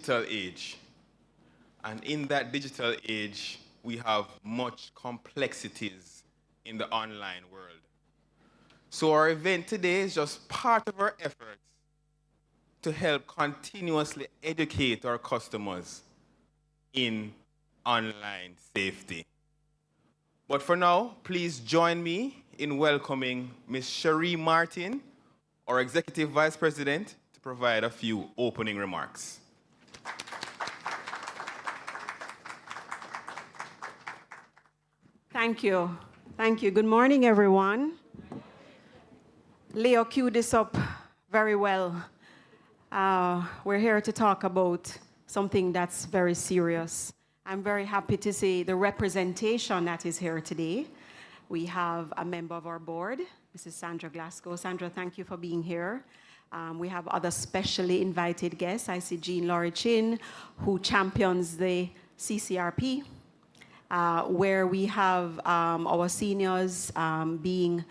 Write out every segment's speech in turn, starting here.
digital age. And in that digital age, we have much complexities in the online world. So our event today is just part of our efforts to help continuously educate our customers in online safety. But for now, please join me in welcoming Ms. Cherie Martin, our Executive Vice President, to provide a few opening remarks. Thank you. Thank you. Good morning, everyone. Leo queued this up very well. We're here to talk about something that's very serious. I'm very happy to see the representation that is here today. We have a member of our board, Mrs. Sandra Glasgow. Sandra, thank you for being here. We have other specially invited guests. I see Jean Laurie Chin, who champions the CCRP, where we have our seniors being,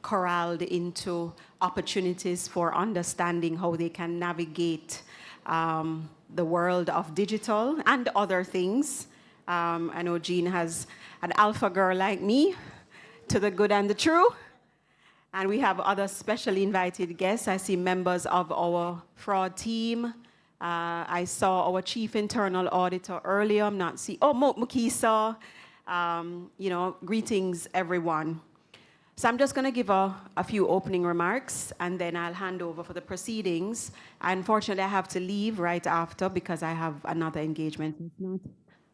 corralled into opportunities for understanding how they can navigate the world of digital and other things. I know Jean has an alpha girl like me, to the good and the true. And we have other specially invited guests. I see members of our fraud team. I saw our chief internal auditor earlier. I'm not seeing, Mukisa. Greetings, everyone. So I'm just going to give a few opening remarks, and then I'll hand over for the proceedings. Unfortunately, I have to leave right after because I have another engagement.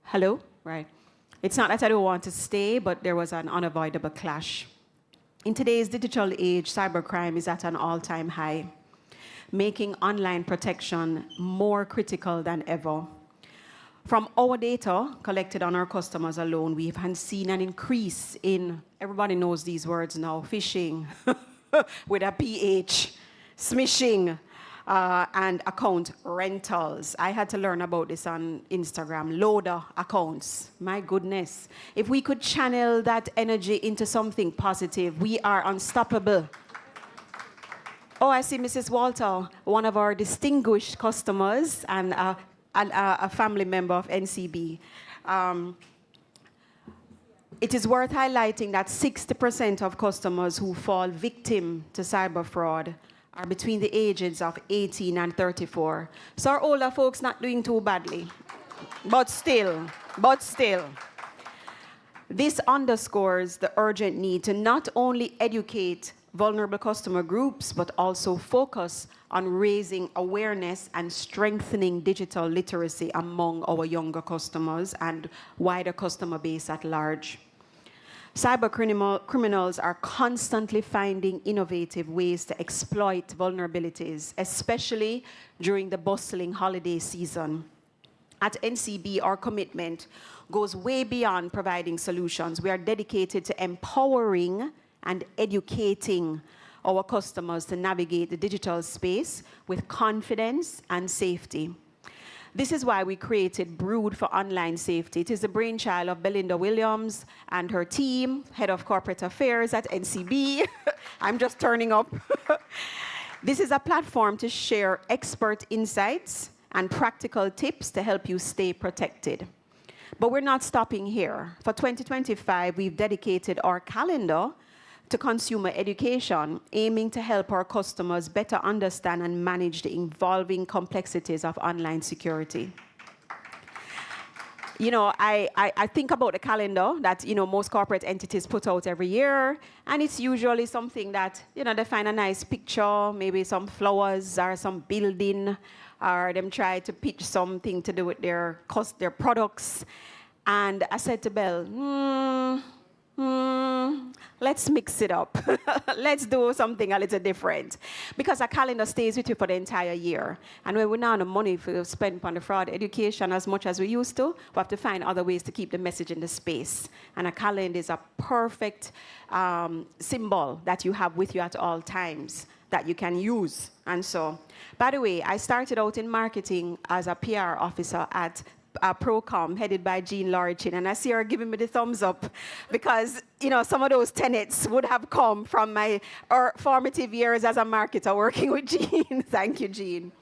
Hello? Right. It's not that I don't want to stay, but there was an unavoidable clash. In today's digital age, cybercrime is at an all-time high, making online protection more critical than ever. From our data collected on our customers alone, we've seen an increase in, everybody knows these words now, phishing with a PH, smishing, and account rentals. I had to learn about this on Instagram, loader accounts. My goodness. If we could channel that energy into something positive, we are unstoppable. Oh, I see Mrs. Walter, one of our distinguished customers and a family member of NCB. It is worth highlighting that 60% of customers who fall victim to cyber fraud are between the ages of 18 and 34. So our older folks not doing too badly. But still. This underscores the urgent need to not only educate vulnerable customer groups, but also focus on raising awareness and strengthening digital literacy among our younger customers and wider customer base at large. Cyber criminals are constantly finding innovative ways to exploit vulnerabilities, especially during the bustling holiday season. At NCB, our commitment goes way beyond providing solutions. We are dedicated to empowering and educating our customers to navigate the digital space with confidence and safety. This is why we created Brewed for Online Safety. It is the brainchild of Belinda Williams and her team, Head of Corporate Affairs at NCB. I'm just turning up. This is a platform to share expert insights and practical tips to help you stay protected. But we're not stopping here. For 2025, we've dedicated our calendar to consumer education, aiming to help our customers better understand and manage the evolving complexities of online security. I think about the calendar that, most corporate entities put out every year, and it's usually something that, they find a nice picture, maybe some flowers or some building, or them try to pitch something to do with their products. And I said to Belle, let's mix it up. Let's do something a little different. Because a calendar stays with you for the entire year. And when we now have the money to spend on the fraud education as much as we used to, we have to find other ways to keep the message in the space. And a calendar is a perfect symbol that you have with you at all times that you can use. And so, by the way, I started out in marketing as a PR officer at Procom, headed by Jean Laurie Chin, and I see her giving me the thumbs up because, some of those tenets would have come from my formative years as a marketer working with Jean. Thank you, Jean.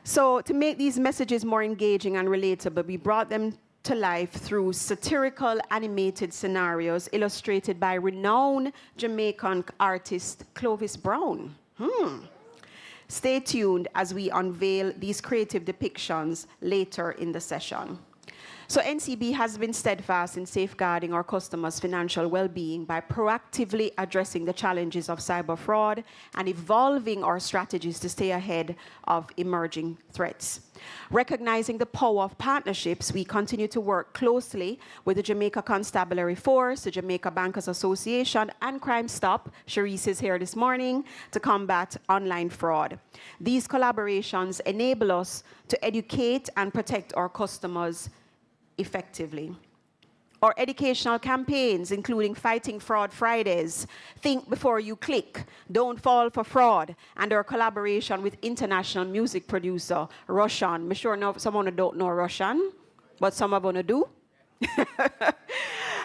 So to make these messages more engaging and relatable, we brought them to life through satirical animated scenarios illustrated by renowned Jamaican artist Clovis Brown. Stay tuned as we unveil these creative depictions later in the session. So NCB has been steadfast in safeguarding our customers' financial well-being by proactively addressing the challenges of cyber fraud and evolving our strategies to stay ahead of emerging threats. Recognizing the power of partnerships, we continue to work closely with the Jamaica Constabulary Force, the Jamaica Bankers Association, and Crime Stop, Sharice is here this morning, to combat online fraud. These collaborations enable us to educate and protect our customers effectively. Our educational campaigns, including Fighting Fraud Fridays, Think Before You Click, Don't Fall for Fraud, and our collaboration with international music producer Roshan. I'm sure someone don't know Roshan, but some of you do.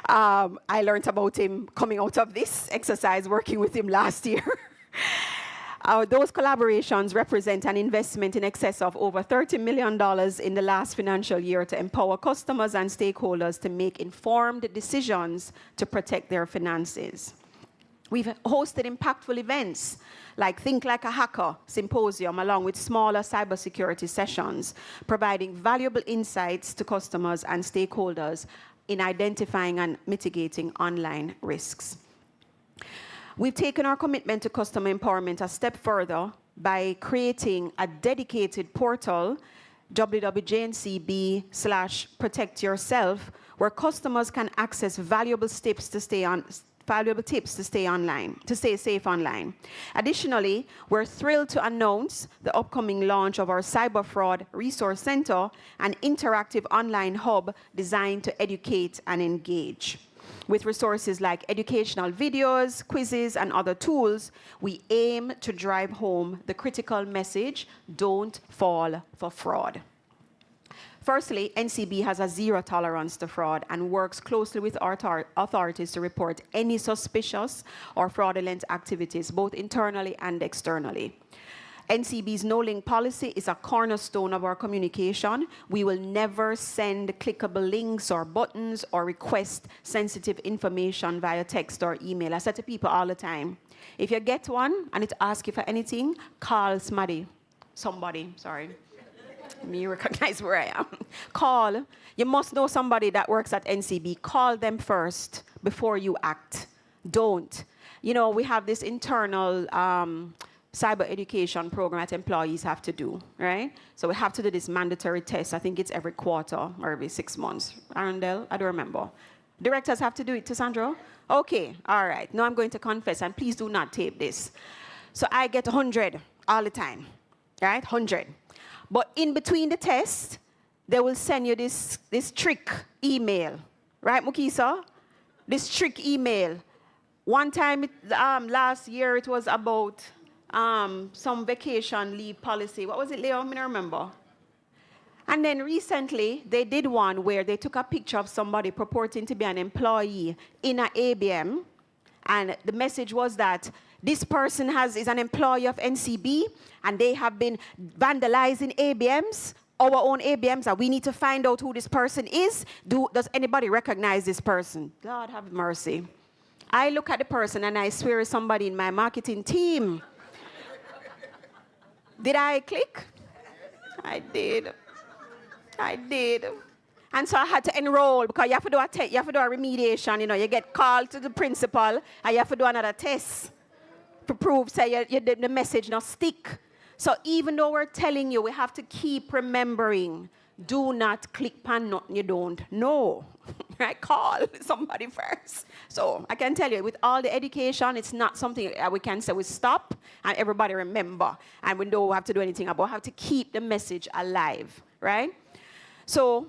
I learned about him coming out of this exercise, working with him last year. Those collaborations represent an investment in excess of over $30 million in the last financial year to empower customers and stakeholders to make informed decisions to protect their finances. We've hosted impactful events like Think Like a Hacker Symposium, along with smaller cybersecurity sessions, providing valuable insights to customers and stakeholders in identifying and mitigating online risks. We've taken our commitment to customer empowerment a step further by creating a dedicated portal, www.jncb/protectyourself, where customers can access valuable tips to stay safe online. Additionally, we're thrilled to announce the upcoming launch of our Cyber Fraud Resource Center, an interactive online hub designed to educate and engage. With resources like educational videos, quizzes, and other tools, we aim to drive home the critical message, don't fall for fraud. Firstly, NCB has a zero tolerance to fraud and works closely with our authorities to report any suspicious or fraudulent activities, both internally and externally. NCB's no-link policy is a cornerstone of our communication. We will never send clickable links or buttons or request sensitive information via text or email. I say to people all the time, if you get one and it asks you for anything, call somebody. Me recognize where I am. Call. You must know somebody that works at NCB. Call them first before you act. Don't. You know, we have this internal cyber education program that employees have to do, right? So we have to do this mandatory test. I think it's every quarter or every 6 months. Arundel, I don't remember. Directors have to do it, Sandro? Okay, all right. Now I'm going to confess, and please do not tape this. So I get 100 all the time, right? 100. But in between the test, they will send you this trick email, right, Mukisa? This trick email. One time, last year, it was about some vacation leave policy. What was it, Leo? I don't remember. And then recently, they did one where they took a picture of somebody purporting to be an employee in an ABM, and the message was that this person is an employee of NCB, and they have been vandalizing ABMs, our own ABMs, and we need to find out who this person is. Does anybody recognize this person? God have mercy. I look at the person, and I swear it's somebody in my marketing team. Did I click? I did. And so I had to enroll because you have to do a remediation. You know, you get called to the principal and you have to do another test to prove the message not stick. So even though we're telling you, we have to keep remembering, do not click pan nothing you don't know. Right? Call somebody first. So I can tell you, with all the education, it's not something we can say we stop and everybody remember. And we don't have to do anything about it. We have to keep the message alive. Right? So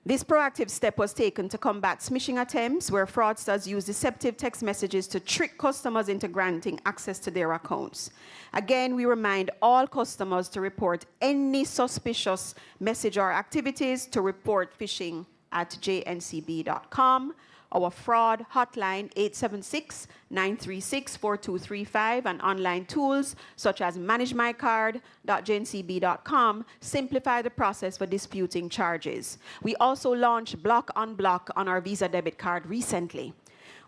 this proactive step was taken to combat smishing attempts where fraudsters use deceptive text messages to trick customers into granting access to their accounts. Again, we remind all customers to report any suspicious message or activities to report phishing at jncb.com. our fraud hotline 876-936-4235, and online tools such as managemycard.jncb.com simplify the process for disputing charges. We also launched Block Unblock on our Visa debit card recently,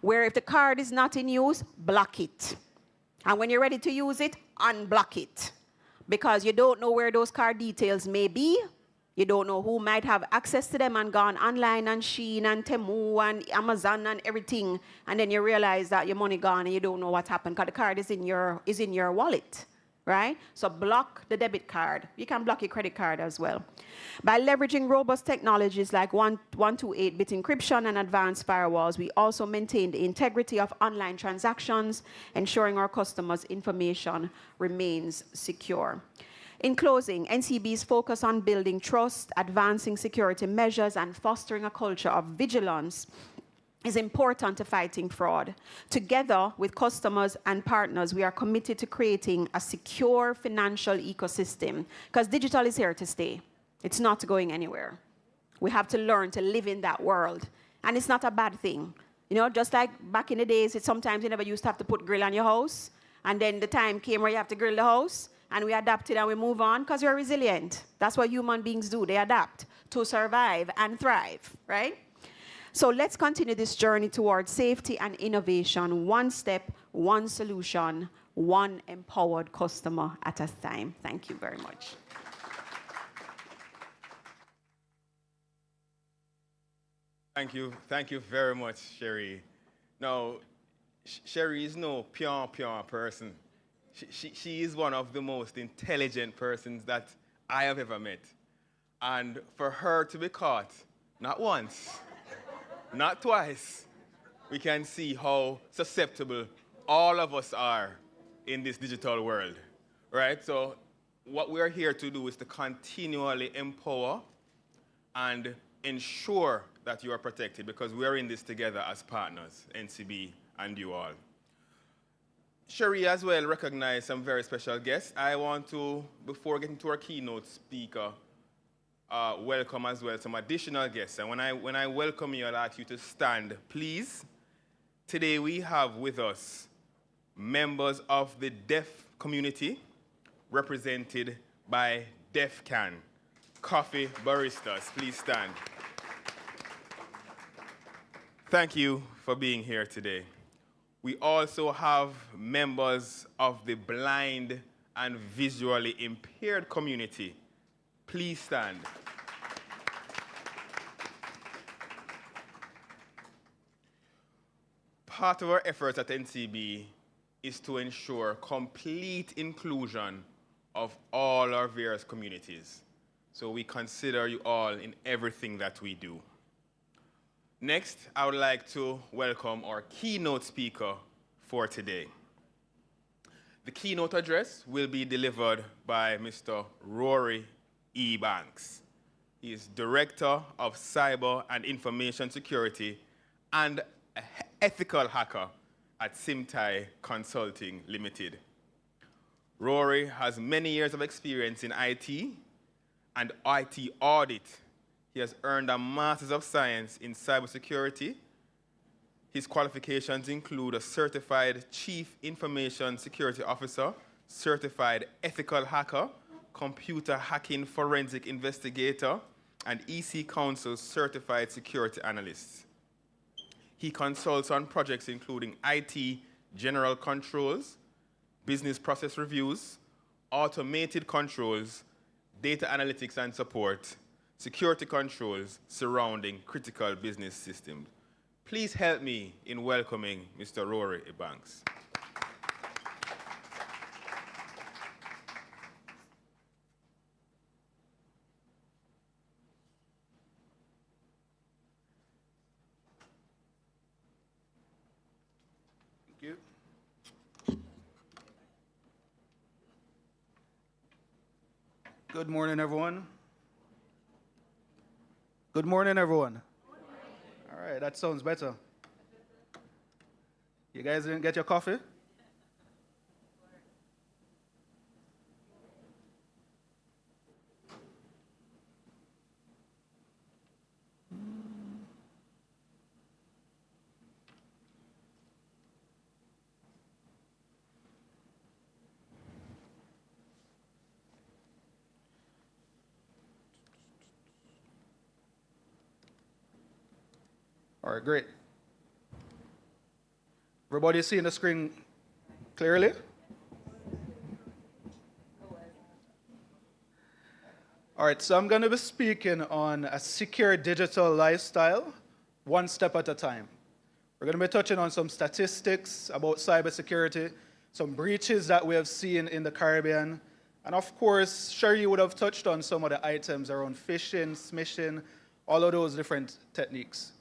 where if the card is not in use, block it. And when you're ready to use it, unblock it. Because you don't know where those card details may be. You don't know who might have access to them and gone online and Shein and Temu and Amazon and everything. And then you realize that your money gone and you don't know what happened because the card is in your wallet, right? So block the debit card. You can block your credit card as well. By leveraging robust technologies like 128-bit encryption and advanced firewalls, we also maintain the integrity of online transactions, ensuring our customers' information remains secure. In closing, NCB's focus on building trust, advancing security measures, and fostering a culture of vigilance is important to fighting fraud. Together with customers and partners, we are committed to creating a secure financial ecosystem because digital is here to stay. It's not going anywhere. We have to learn to live in that world. And it's not a bad thing. You know, just like back in the days, sometimes you never used to have to put grill on your house. And then the time came where you have to grill the house. And we adapted and we move on because we're resilient. That's what human beings do. They adapt to survive and thrive, right? So let's continue this journey towards safety and innovation, one step, one solution, one empowered customer at a time. Thank you very much. Thank you very much, Sherry. Now, Sherry is no pure person. She is one of the most intelligent persons that I have ever met. And for her to be caught, not once, not twice, we can see how susceptible all of us are in this digital world, right? So what we're here to do is to continually empower and ensure that you are protected because we are in this together as partners, NCB and you all. Sherry as well recognized some very special guests. I want to, before getting to our keynote speaker, welcome as well some additional guests. And when I welcome you, I'll ask you to stand, please. Today we have with us members of the deaf community represented by DefCan, coffee baristas. Please stand. Thank you for being here today. We also have members of the blind and visually impaired community. Please stand. Part of our efforts at NCB is to ensure complete inclusion of all our various communities. So we consider you all in everything that we do. Next, I would like to welcome our keynote speaker for today. The keynote address will be delivered by Mr. Rory E. Banks. He is Director of Cyber and Information Security and Ethical Hacker at Simtai Consulting Limited. Rory has many years of experience in IT and IT audit. He has earned a Master's of Science in Cybersecurity. His qualifications include a Certified Chief Information Security Officer, Certified Ethical Hacker, Computer Hacking Forensic Investigator, and EC Council Certified Security Analyst. He consults on projects including IT general controls, business process reviews, automated controls, data analytics and support, security controls surrounding critical business systems. Please help me in welcoming Mr. Rory Banks. Thank you. Good morning, everyone. Good morning, everyone. All right, that sounds better. You guys didn't get your coffee? All right, great. Everybody seeing the screen clearly? All right, so I'm going to be speaking on a secure digital lifestyle, one step at a time. We're going to be touching on some statistics about cybersecurity, some breaches that we have seen in the Caribbean, and of course, Sherry would have touched on some of the items around phishing, smishing, all of those different techniques.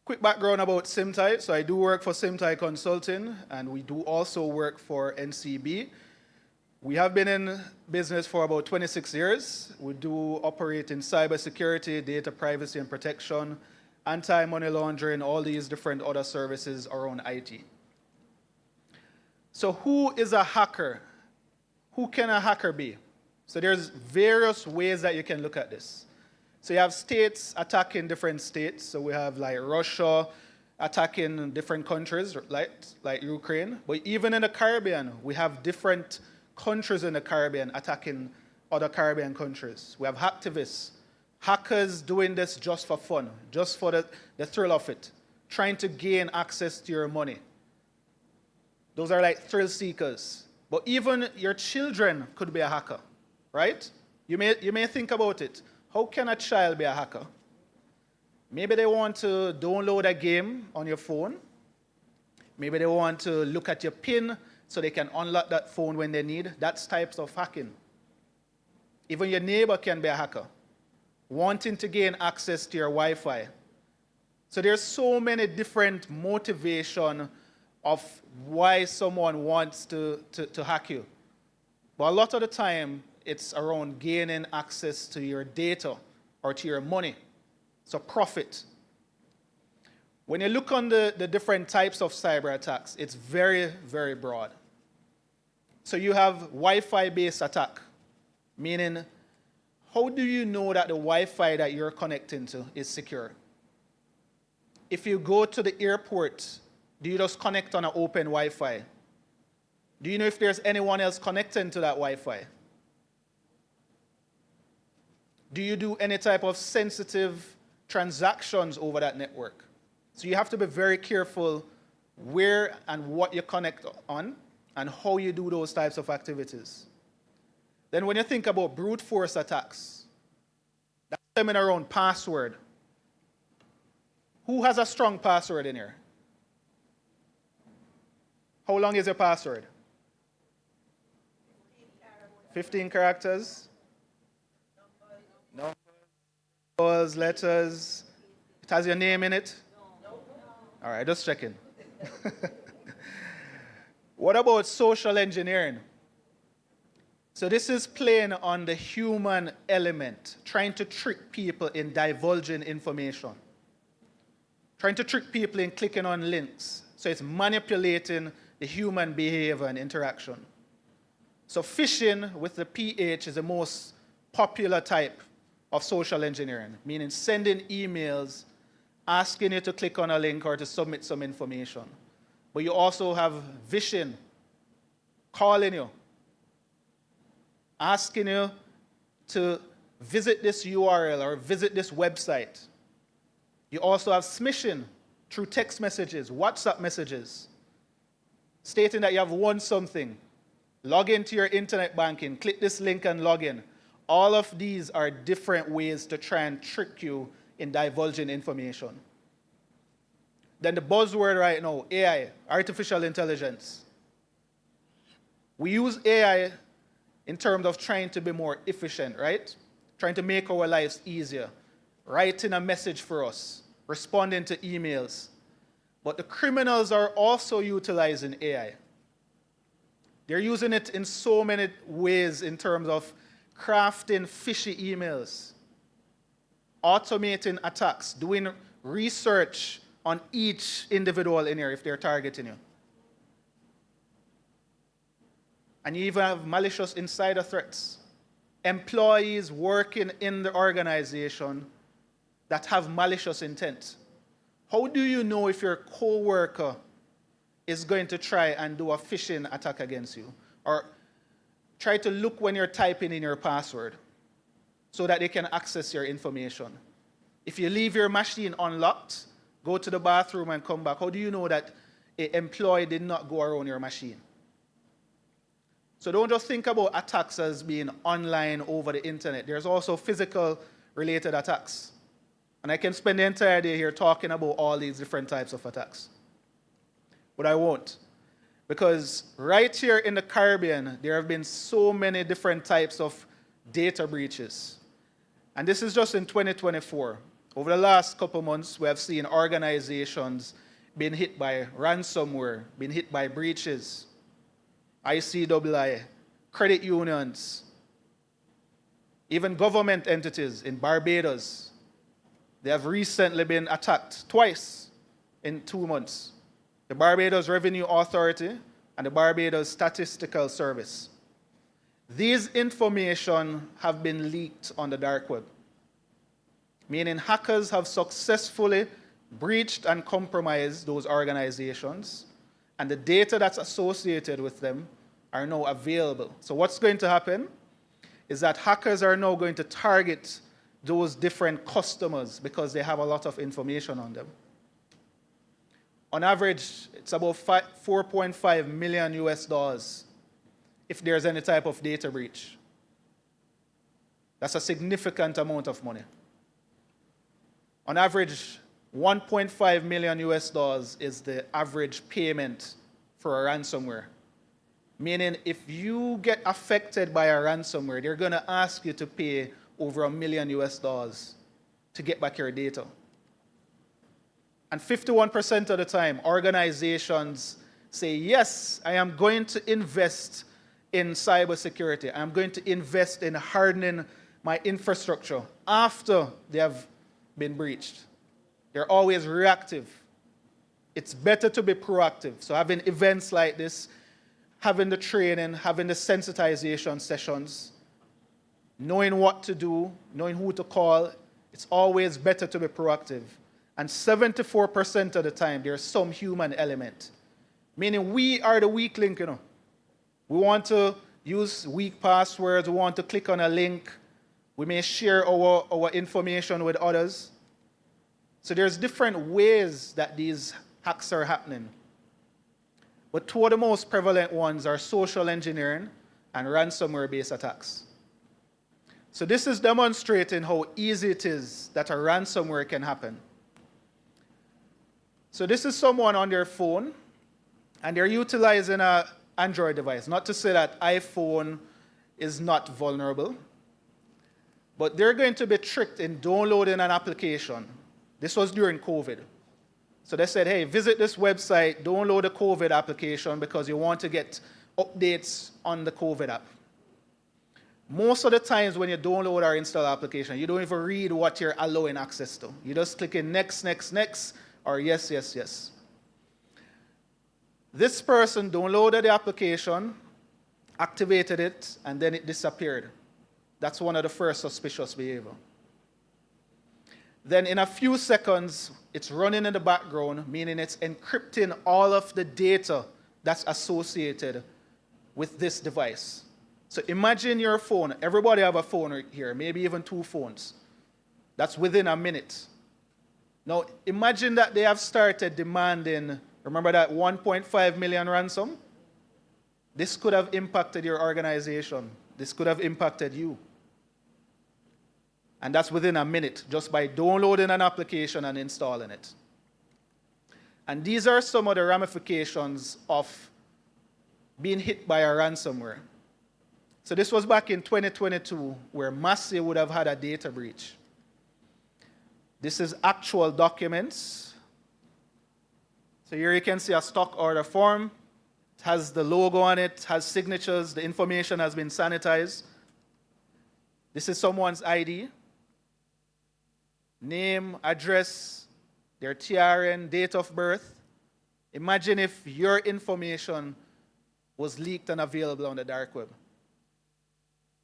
Quick background about SimTy. So I do work for SimTy Consulting, and we do also work for NCB. We have been in business for about 26 years. We do operate in cybersecurity, data privacy and protection, anti-money laundering, all these different other services around IT. So who is a hacker? Who can a hacker be? So there's various ways that you can look at this. So you have states attacking different states. So we have like Russia attacking different countries like Ukraine. But even in the Caribbean, we have different countries in the Caribbean attacking other Caribbean countries. We have hacktivists, hackers doing this just for fun, just for the thrill of it, trying to gain access to your money. Those are like thrill seekers. But even your children could be a hacker, right? You may think about it. How can a child be a hacker? Maybe they want to download a game on your phone. Maybe they want to look at your PIN so they can unlock that phone when they need. That's types of hacking. Even your neighbor can be a hacker, wanting to gain access to your Wi-Fi. So there's so many different motivation of why someone wants to hack you. But a lot of the time, it's around gaining access to your data or to your money. So profit. When you look on the different types of cyber attacks, it's very, very broad. So you have Wi-Fi based attack, meaning how do you know that the Wi-Fi that you're connecting to is secure? If you go to the airport, do you just connect on an open Wi-Fi? Do you know if there's anyone else connecting to that Wi-Fi? Do you do any type of sensitive transactions over that network? So you have to be very careful where and what you connect on and how you do those types of activities. Then when you think about brute force attacks, that's stemming around password. Who has a strong password in here? How long is your password? 15 characters? Numbers, letters. It has your name in it? All right, just checking. What about social engineering? So this is playing on the human element, trying to trick people in divulging information, trying to trick people in clicking on links. So it's manipulating the human behavior and interaction. So phishing with the PH is the most popular type of social engineering, meaning sending emails, asking you to click on a link or to submit some information. But you also have vishing, calling you, asking you to visit this URL or visit this website. You also have smishing through text messages, WhatsApp messages, stating that you have won something. Log into your internet banking, click this link and log in. All of these are different ways to try and trick you in divulging information. Then the buzzword right now, AI, artificial intelligence. We use AI in terms of trying to be more efficient, right? Trying to make our lives easier, writing a message for us, responding to emails. But the criminals are also utilizing AI. They're using it in so many ways in terms of crafting fishy emails, automating attacks, doing research on each individual in here if they're targeting you. And you even have malicious insider threats. Employees working in the organization that have malicious intent. How do you know if your coworker is going to try and do a phishing attack against you? Or try to look when you're typing in your password so that they can access your information. If you leave your machine unlocked, go to the bathroom and come back, how do you know that an employee did not go around your machine? So don't just think about attacks as being online over the internet. There's also physical related attacks. And I can spend the entire day here talking about all these different types of attacks. But I won't. Because right here in the Caribbean, there have been so many different types of data breaches. And this is just in 2024. Over the last couple months, we have seen organizations being hit by ransomware, being hit by breaches, ICII, credit unions, even government entities in Barbados. They have recently been attacked twice in 2 months. The Barbados Revenue Authority and the Barbados Statistical Service. These information have been leaked on the dark web, meaning hackers have successfully breached and compromised those organizations, and the data that's associated with them are now available. So what's going to happen is that hackers are now going to target those different customers because they have a lot of information on them. On average, it's about 4.5 million US dollars if there's any type of data breach. That's a significant amount of money. On average, 1.5 million US dollars is the average payment for a ransomware. Meaning if you get affected by a ransomware, they're going to ask you to pay over $1 million US dollars to get back your data. And 51% of the time, organizations say, yes, I am going to invest in cybersecurity. I'm going to invest in hardening my infrastructure after they have been breached. They're always reactive. It's better to be proactive. So having events like this, having the training, having the sensitization sessions, knowing what to do, knowing who to call, it's always better to be proactive. And 74% of the time, there's some human element. Meaning we are the weak link, you know. We want to use weak passwords, we want to click on a link, we may share our information with others. So there's different ways that these hacks are happening. But two of the most prevalent ones are social engineering and ransomware-based attacks. So this is demonstrating how easy it is that a ransomware can happen. So this is someone on their phone, and they're utilizing an Android device. Not to say that iPhone is not vulnerable, but they're going to be tricked in downloading an application. This was during COVID. So they said, hey, visit this website, download the COVID application because you want to get updates on the COVID app. Most of the times when you download or install an application, you don't even read what you're allowing access to. You just click in next, next, next, or yes, yes, yes. This person downloaded the application, activated it, and then it disappeared. That's one of the first suspicious behavior. Then in a few seconds, it's running in the background, meaning it's encrypting all of the data that's associated with this device. So imagine your phone. Everybody have a phone right here, maybe even 2 phones. That's within a minute. Now, imagine that they have started demanding, remember that 1.5 million ransom? This could have impacted your organization. This could have impacted you. And that's within a minute, just by downloading an application and installing it. And these are some of the ramifications of being hit by a ransomware. So this was back in 2022, where Massey would have had a data breach. This is actual documents. So here you can see a stock order form. It has the logo on it, has signatures, the information has been sanitized. This is someone's ID. Name, address, their TRN, date of birth. Imagine if your information was leaked and available on the dark web.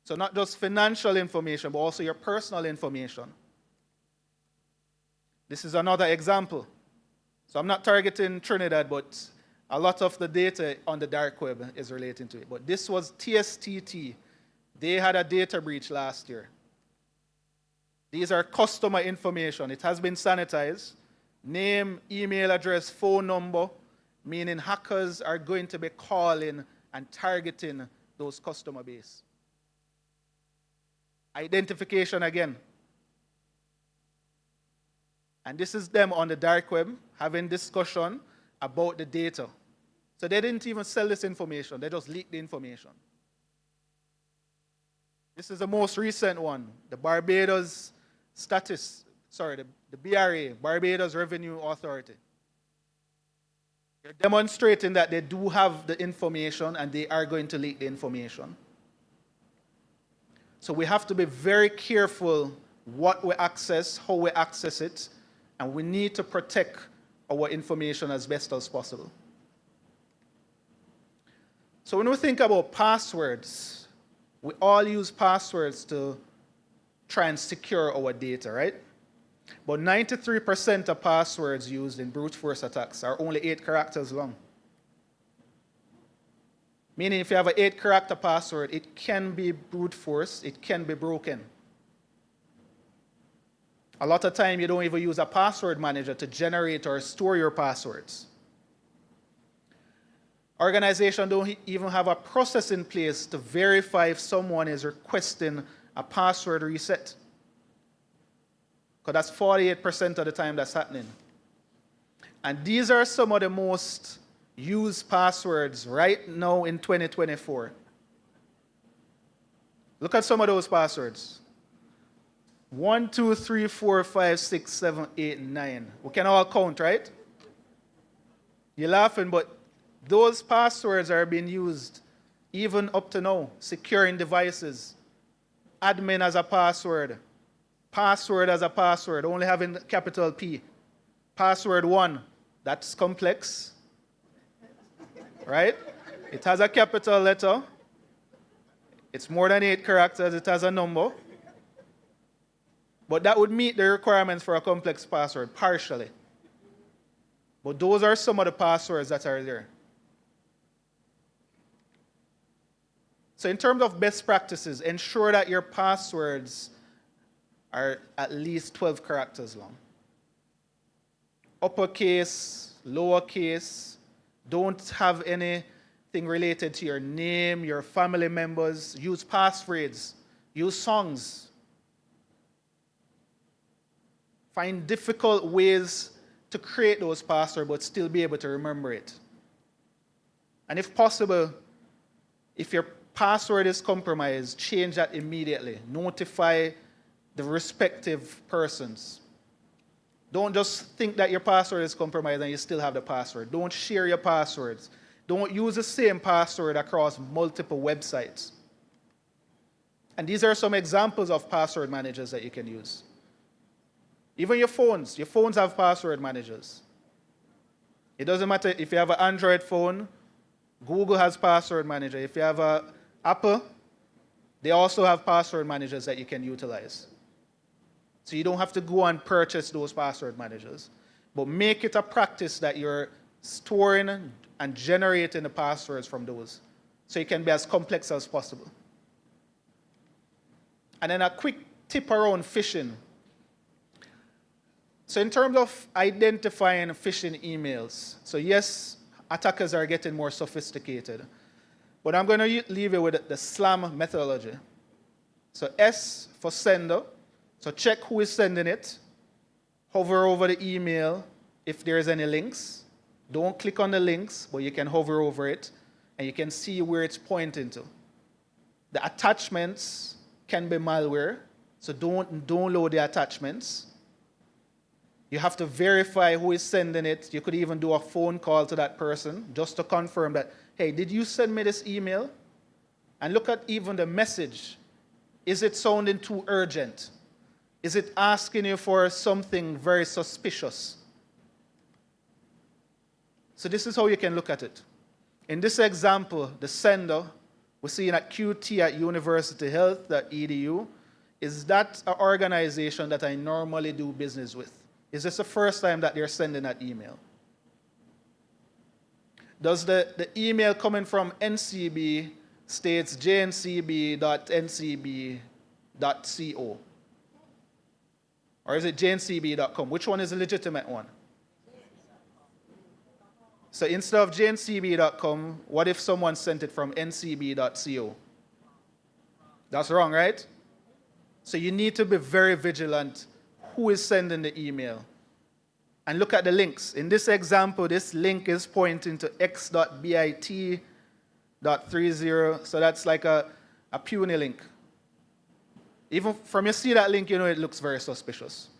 So not just financial information, but also your personal information. This is another example. So I'm not targeting Trinidad, but a lot of the data on the dark web is relating to it. But this was TSTT. They had a data breach last year. These are customer information. It has been sanitized. Name, email address, phone number, meaning hackers are going to be calling and targeting those customer base. Identification again. And this is them on the dark web having discussion about the data. So they didn't even sell this information. They just leaked the information. This is the most recent one. The Barbados the BRA, Barbados Revenue Authority. They're demonstrating that they do have the information and they are going to leak the information. So we have to be very careful what we access, how we access it, and we need to protect our information as best as possible. So when we think about passwords, we all use passwords to try and secure our data, right? But 93% of passwords used in brute force attacks are only 8 characters long. Meaning if you have an 8-character password, it can be brute force, it can be broken. A lot of time you don't even use a password manager to generate or store your passwords. Organizations don't even have a process in place to verify if someone is requesting a password reset. Because that's 48% of the time that's happening. And these are some of the most used passwords right now in 2024. Look at some of those passwords. 1, 2, 3, 4, 5, 6, 7, 8, 9. We can all count, right? You're laughing, but those passwords are being used even up to now. Securing devices. Admin as a password. Password as a password, only having capital P. Password 1, that's complex. Right? It has a capital letter. It's more than 8 characters, it has a number. But that would meet the requirements for a complex password, partially. But those are some of the passwords that are there. So in terms of best practices, ensure that your passwords are at least 12 characters long. Uppercase, lowercase, don't have anything related to your name, your family members. Use passphrases, use songs. Find difficult ways to create those passwords but still be able to remember it. And if possible, if your password is compromised, change that immediately. Notify the respective persons. Don't just think that your password is compromised and you still have the password. Don't share your passwords. Don't use the same password across multiple websites. And these are some examples of password managers that you can use. Even your phones have password managers. It doesn't matter if you have an Android phone, Google has password manager. If you have an Apple, they also have password managers that you can utilize. So you don't have to go and purchase those password managers. But make it a practice that you're storing and generating the passwords from those. So it can be as complex as possible. And then a quick tip around phishing. So in terms of identifying phishing emails, so yes, attackers are getting more sophisticated. But I'm going to leave you with the SLAM methodology. So S for sender. So check who is sending it. Hover over the email if there's any links. Don't click on the links, but you can hover over it, and you can see where it's pointing to. The attachments can be malware, so don't download the attachments. You have to verify who is sending it. You could even do a phone call to that person just to confirm that, hey, did you send me this email? And look at even the message. Is it sounding too urgent? Is it asking you for something very suspicious? So this is how you can look at it. In this example, the sender, we're seeing at QT at universityhealth.edu, is that an organization that I normally do business with? Is this the first time that they're sending that email? Does the email coming from NCB states jncb.ncb.co? Or is it jncb.com? Which one is the legitimate one? So instead of jncb.com, what if someone sent it from ncb.co? That's wrong, right? So you need to be very vigilant who is sending the email. And look at the links. In this example, this link is pointing to x.bit.30, so that's like a puny link. Even from you see that link, you know it looks very suspicious.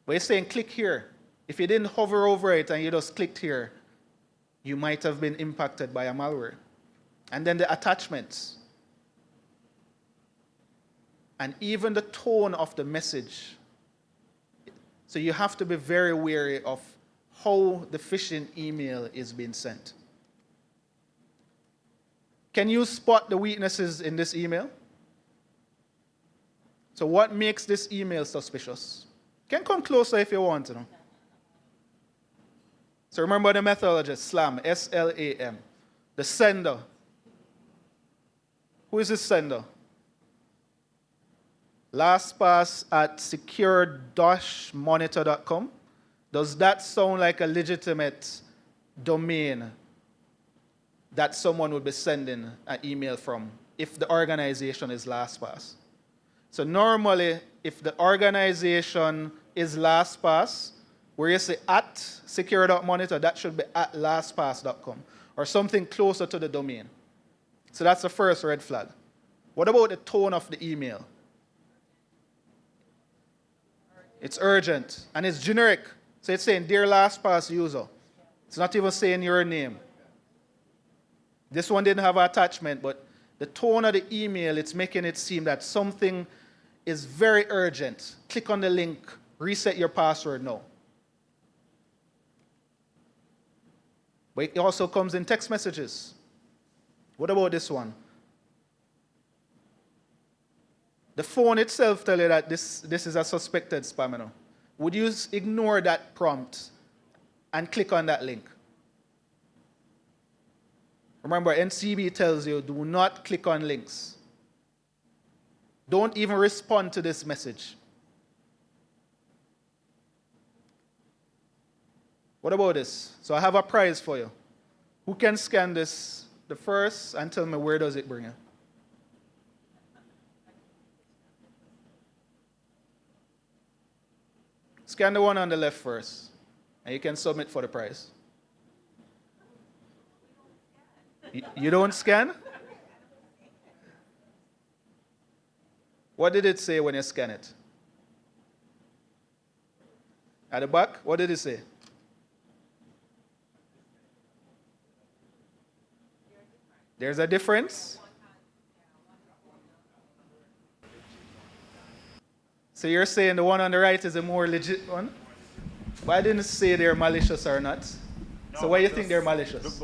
But it's saying click here. If you didn't hover over it and you just clicked here, you might have been impacted by a malware. And then the attachments. And even the tone of the message. So you have to be very wary of how the phishing email is being sent. Can you spot the weaknesses in this email? So what makes this email suspicious? You can come closer if you want to know. So remember the methodology, SLAM, S-L-A-M. The sender. Who is the sender? LastPass at secure-monitor.com. Does that sound like a legitimate domain that someone would be sending an email from if the organization is LastPass? So normally, if the organization is LastPass, where you say at secure.monitor, that should be at lastpass.com or something closer to the domain. So that's the first red flag. What about the tone of the email? It's urgent and it's generic. So it's saying, dear LastPass user. It's not even saying your name. This one didn't have an attachment, but the tone of the email, it's making it seem that something is very urgent. Click on the link, reset your password now. But it also comes in text messages. What about this one? The phone itself tells you that this is a suspected spam. You know. Would you ignore that prompt and click on that link? Remember, NCB tells you, do not click on links. Don't even respond to this message. What about this? So I have a prize for you. Who can scan this, the first, and tell me where does it bring you? Scan the one on the left first, and you can submit for the prize. You don't scan? What did it say when you scan it? At the back, what did it say? There's a difference? So you're saying the one on the right is a more legit one? But I didn't say they're malicious or not. No, so why do you think they're malicious?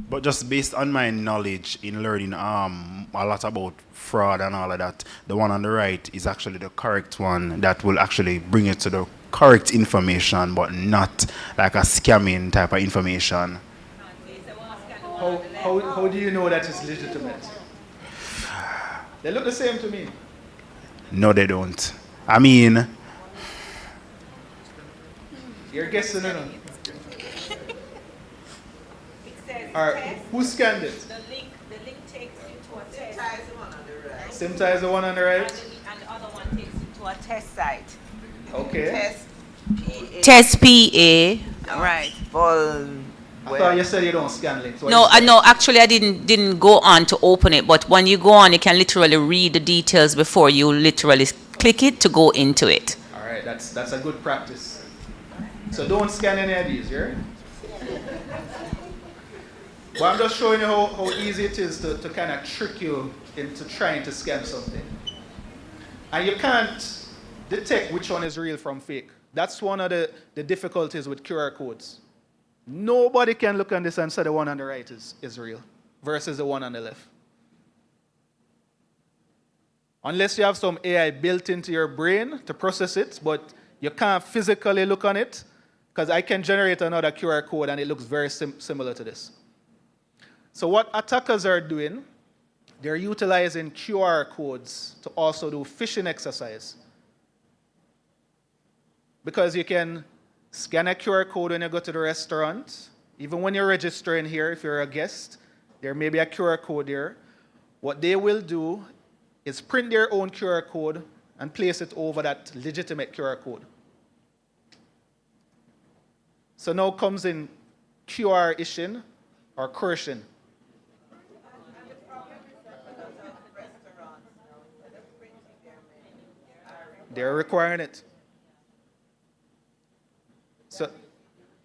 But just based on my knowledge in learning a lot about fraud and all of that, the one on the right is actually the correct one that will actually bring it to the correct information, but not like a scamming type of information. How do you know that it's legitimate? They look the same to me. No, they don't. I mean... You're guessing, no? All right, who scanned it? The link takes you to a test. Same tie as the one on the right? And the other one takes you to a test site. Okay. Test PA. Right. I thought you said you don't scan links. No, actually I didn't go on to open it, but when you go on, you can literally read the details before you literally click it to go into it. All right, that's a good practice. So don't scan any of these, yeah? But I'm just showing you how easy it is to kind of trick you into trying to scan something. And you can't detect which one is real from fake. That's one of the difficulties with QR codes. Nobody can look on this and say the one on the right is real versus the one on the left. Unless you have some AI built into your brain to process it, but you can't physically look on it, because I can generate another QR code and it looks very similar to this. So what attackers are doing, they're utilizing QR codes to also do phishing exercise. because you can scan a QR code when you go to the restaurant. Even when you're registering here, if you're a guest, there may be a QR code there. What they will do is print their own QR code and place it over that legitimate QR code. So now comes in QR ishing or coercion. They're requiring it.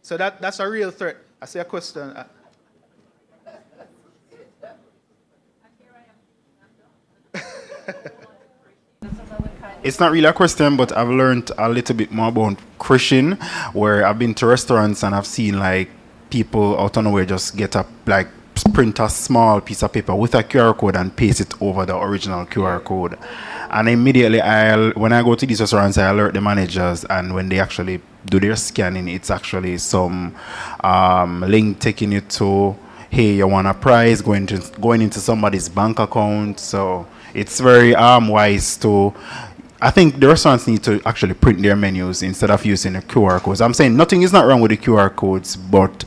So that's a real threat. I see a question. It's not really a question, but I've learned a little bit more about Christian, where I've been to restaurants and I've seen like people out on the way just get up, like print a small piece of paper with a QR code and paste it over the original QR code. And immediately, when I go to these restaurants, I alert the managers, and when they actually do their scanning, it's actually some link taking you to, hey, you want a prize going into somebody's bank account. So it's very wise to. I think the restaurants need to actually print their menus instead of using the QR codes. I'm saying nothing is not wrong with the QR codes, but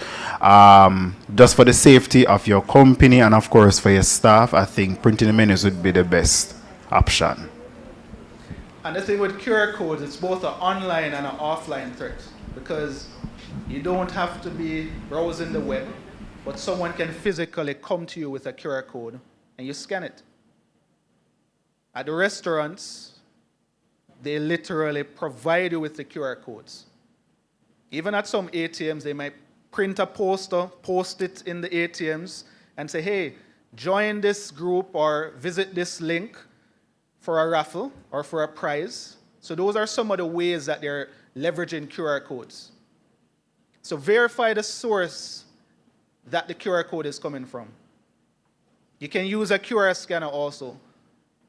just for the safety of your company and of course for your staff, I think printing the menus would be the best option. And the thing with QR codes, it's both an online and an offline threat, because you don't have to be browsing the web, but someone can physically come to you with a QR code and you scan it. At the restaurants, they literally provide you with the QR codes. Even at some ATMs, they might print a poster, post it in the ATMs, and say, hey, join this group or visit this link for a raffle or for a prize. So those are some of the ways that they're leveraging QR codes. So verify the source that the QR code is coming from. You can use a QR scanner also.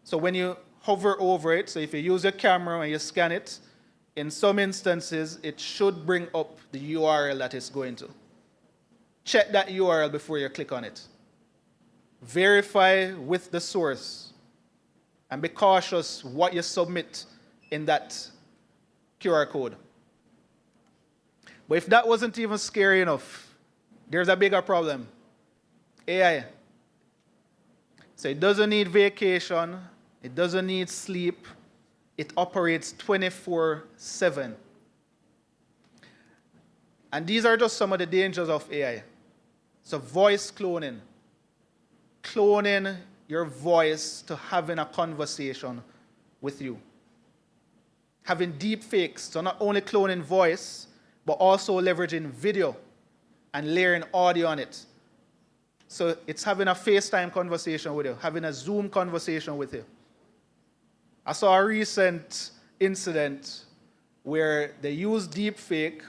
So when you hover over it, so if you use your camera and you scan it, in some instances, it should bring up the URL that it's going to. Check that URL before you click on it. Verify with the source. And be cautious what you submit in that QR code. But if that wasn't even scary enough, there's a bigger problem. AI. So it doesn't need vacation. It doesn't need sleep. It operates 24/7. And these are just some of the dangers of AI. So voice cloning. Cloning your voice to having a conversation with you. Having deep fakes, so not only cloning voice, but also leveraging video and layering audio on it. So it's having a FaceTime conversation with you, having a Zoom conversation with you. I saw a recent incident where they used deep fake.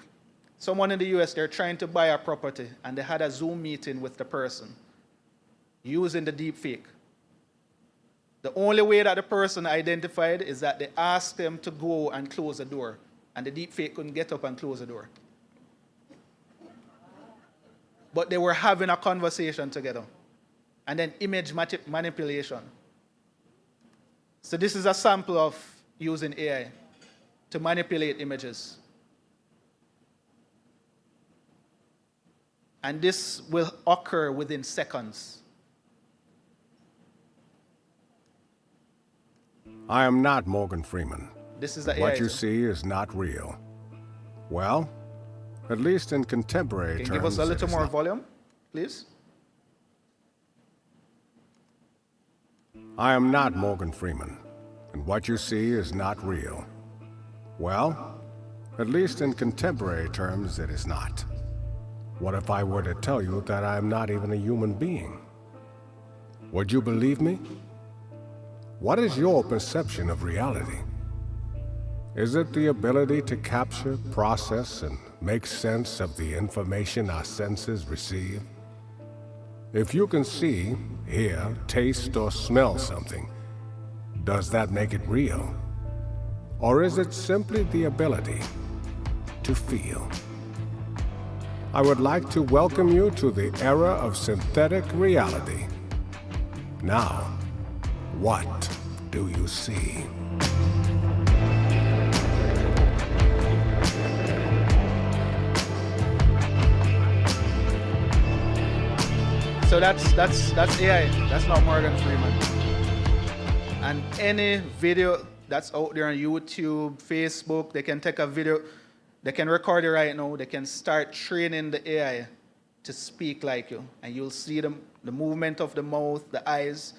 Someone in the US, they're trying to buy a property, and they had a Zoom meeting with the person using the deep fake. The only way that the person identified is that they asked them to go and close the door, and the deepfake couldn't get up and close the door. But they were having a conversation together. And then image manipulation. So this is a sample of using AI to manipulate images. And this will occur within seconds. I am not Morgan Freeman. This is the AI. What you see is not real. Well, at least in contemporary terms. Can you give us a it little is more not. volume, please? I am not Morgan Freeman, and what you see is not real. Well, at least in contemporary terms, it is not. What if I were to tell you that I am not even a human being? Would you believe me? What is your perception of reality? Is it the ability to capture, process, and make sense of the information our senses receive? If you can see, hear, taste, or smell something, does that make it real? Or is it simply the ability to feel? I would like to welcome you to the era of synthetic reality. Now, what do you see? So that's AI. That's not Morgan Freeman. And any video that's out there on YouTube, Facebook, they can take a video, they can record it right now, they can start training the AI to speak like you. And you'll see the movement of the mouth, the eyes,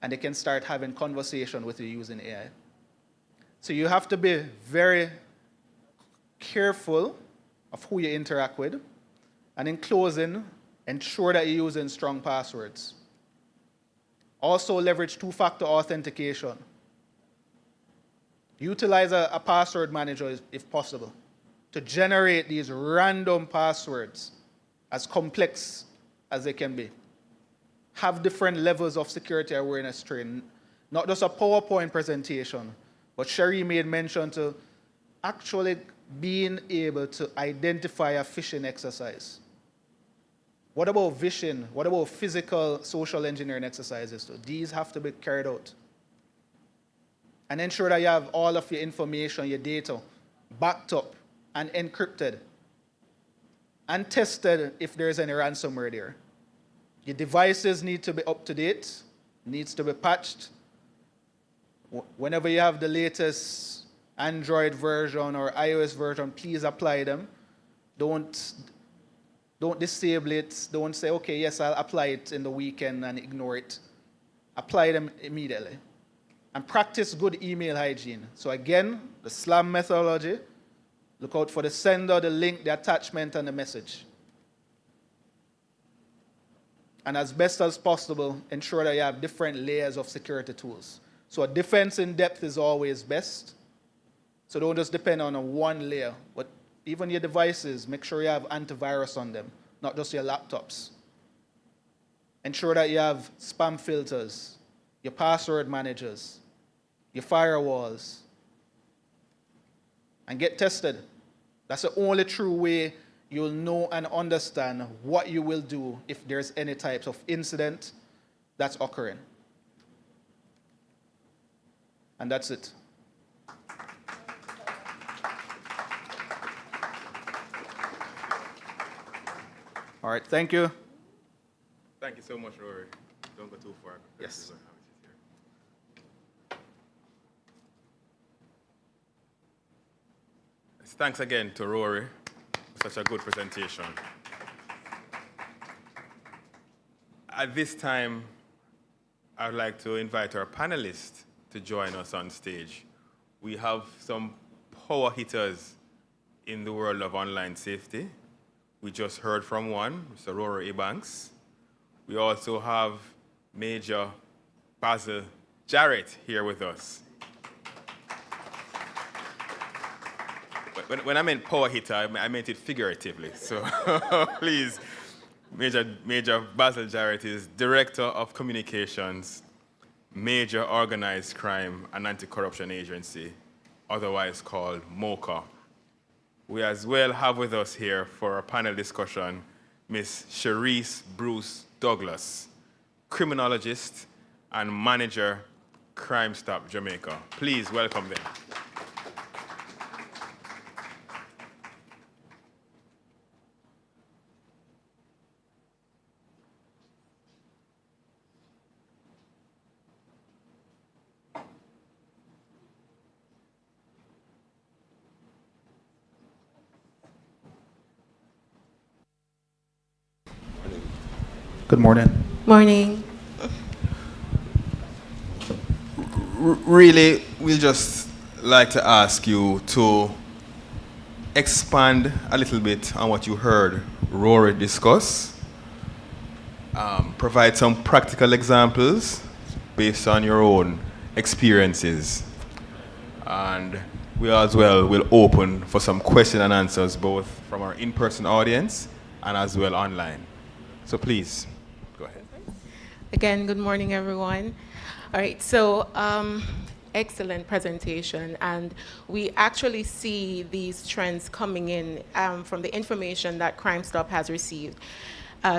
and they can start having conversation with you using AI. So you have to be very careful of who you interact with. And in closing, ensure that you're using strong passwords. Also leverage two-factor authentication. Utilize a password manager if possible to generate these random passwords as complex as they can be. Have different levels of security awareness training, not just a PowerPoint presentation, but Sherry made mention to actually being able to identify a phishing exercise. What about phishing? What about physical social engineering exercises? So these have to be carried out. And ensure that you have all of your information, your data, backed up and encrypted and tested if there's any ransomware there. Your devices need to be up to date, needs to be patched. Whenever you have the latest Android version or iOS version, please apply them. Don't disable it. Don't say, okay, yes, I'll apply it in the weekend and ignore it. Apply them immediately. And practice good email hygiene. So again, the SLAM methodology. Look out for the sender, the link, the attachment, and the message. And as best as possible, ensure that you have different layers of security tools. So a defense in depth is always best. So don't just depend on one layer. But even your devices, make sure you have antivirus on them, not just your laptops. Ensure that you have spam filters, your password managers, your firewalls, and get tested. That's the only true way you'll know and understand what you will do if there's any types of incident that's occurring. And that's it. All right, thank you. Thank you so much, Rory. Don't go too far. Yes. Thanks again to Rory for such a good presentation. At this time, I would like to invite our panelists to join us on stage. We have some power hitters in the world of online safety. We just heard from one, Mr. Rory Ebanks. We also have Major Basil Jarrett here with us. When I meant power hitter, I meant it figuratively. So please, Major Basil Jarrett is Director of Communications, Major Organized Crime and Anti-Corruption Agency, otherwise called MOCA. We as well have with us here for a panel discussion, Ms. Cherise Bruce Douglas, criminologist and manager, Crime Stop Jamaica. Please welcome them. Good morning. Morning. Really, we'll just like to ask you to expand a little bit on what you heard Rory discuss. Provide some practical examples based on your own experiences. And we as well will open for some question and answers, both from our in-person audience and as well online. So please. Go ahead. Again, good morning, everyone. All right, so excellent presentation, and we actually see these trends coming in from the information that Crime Stop has received.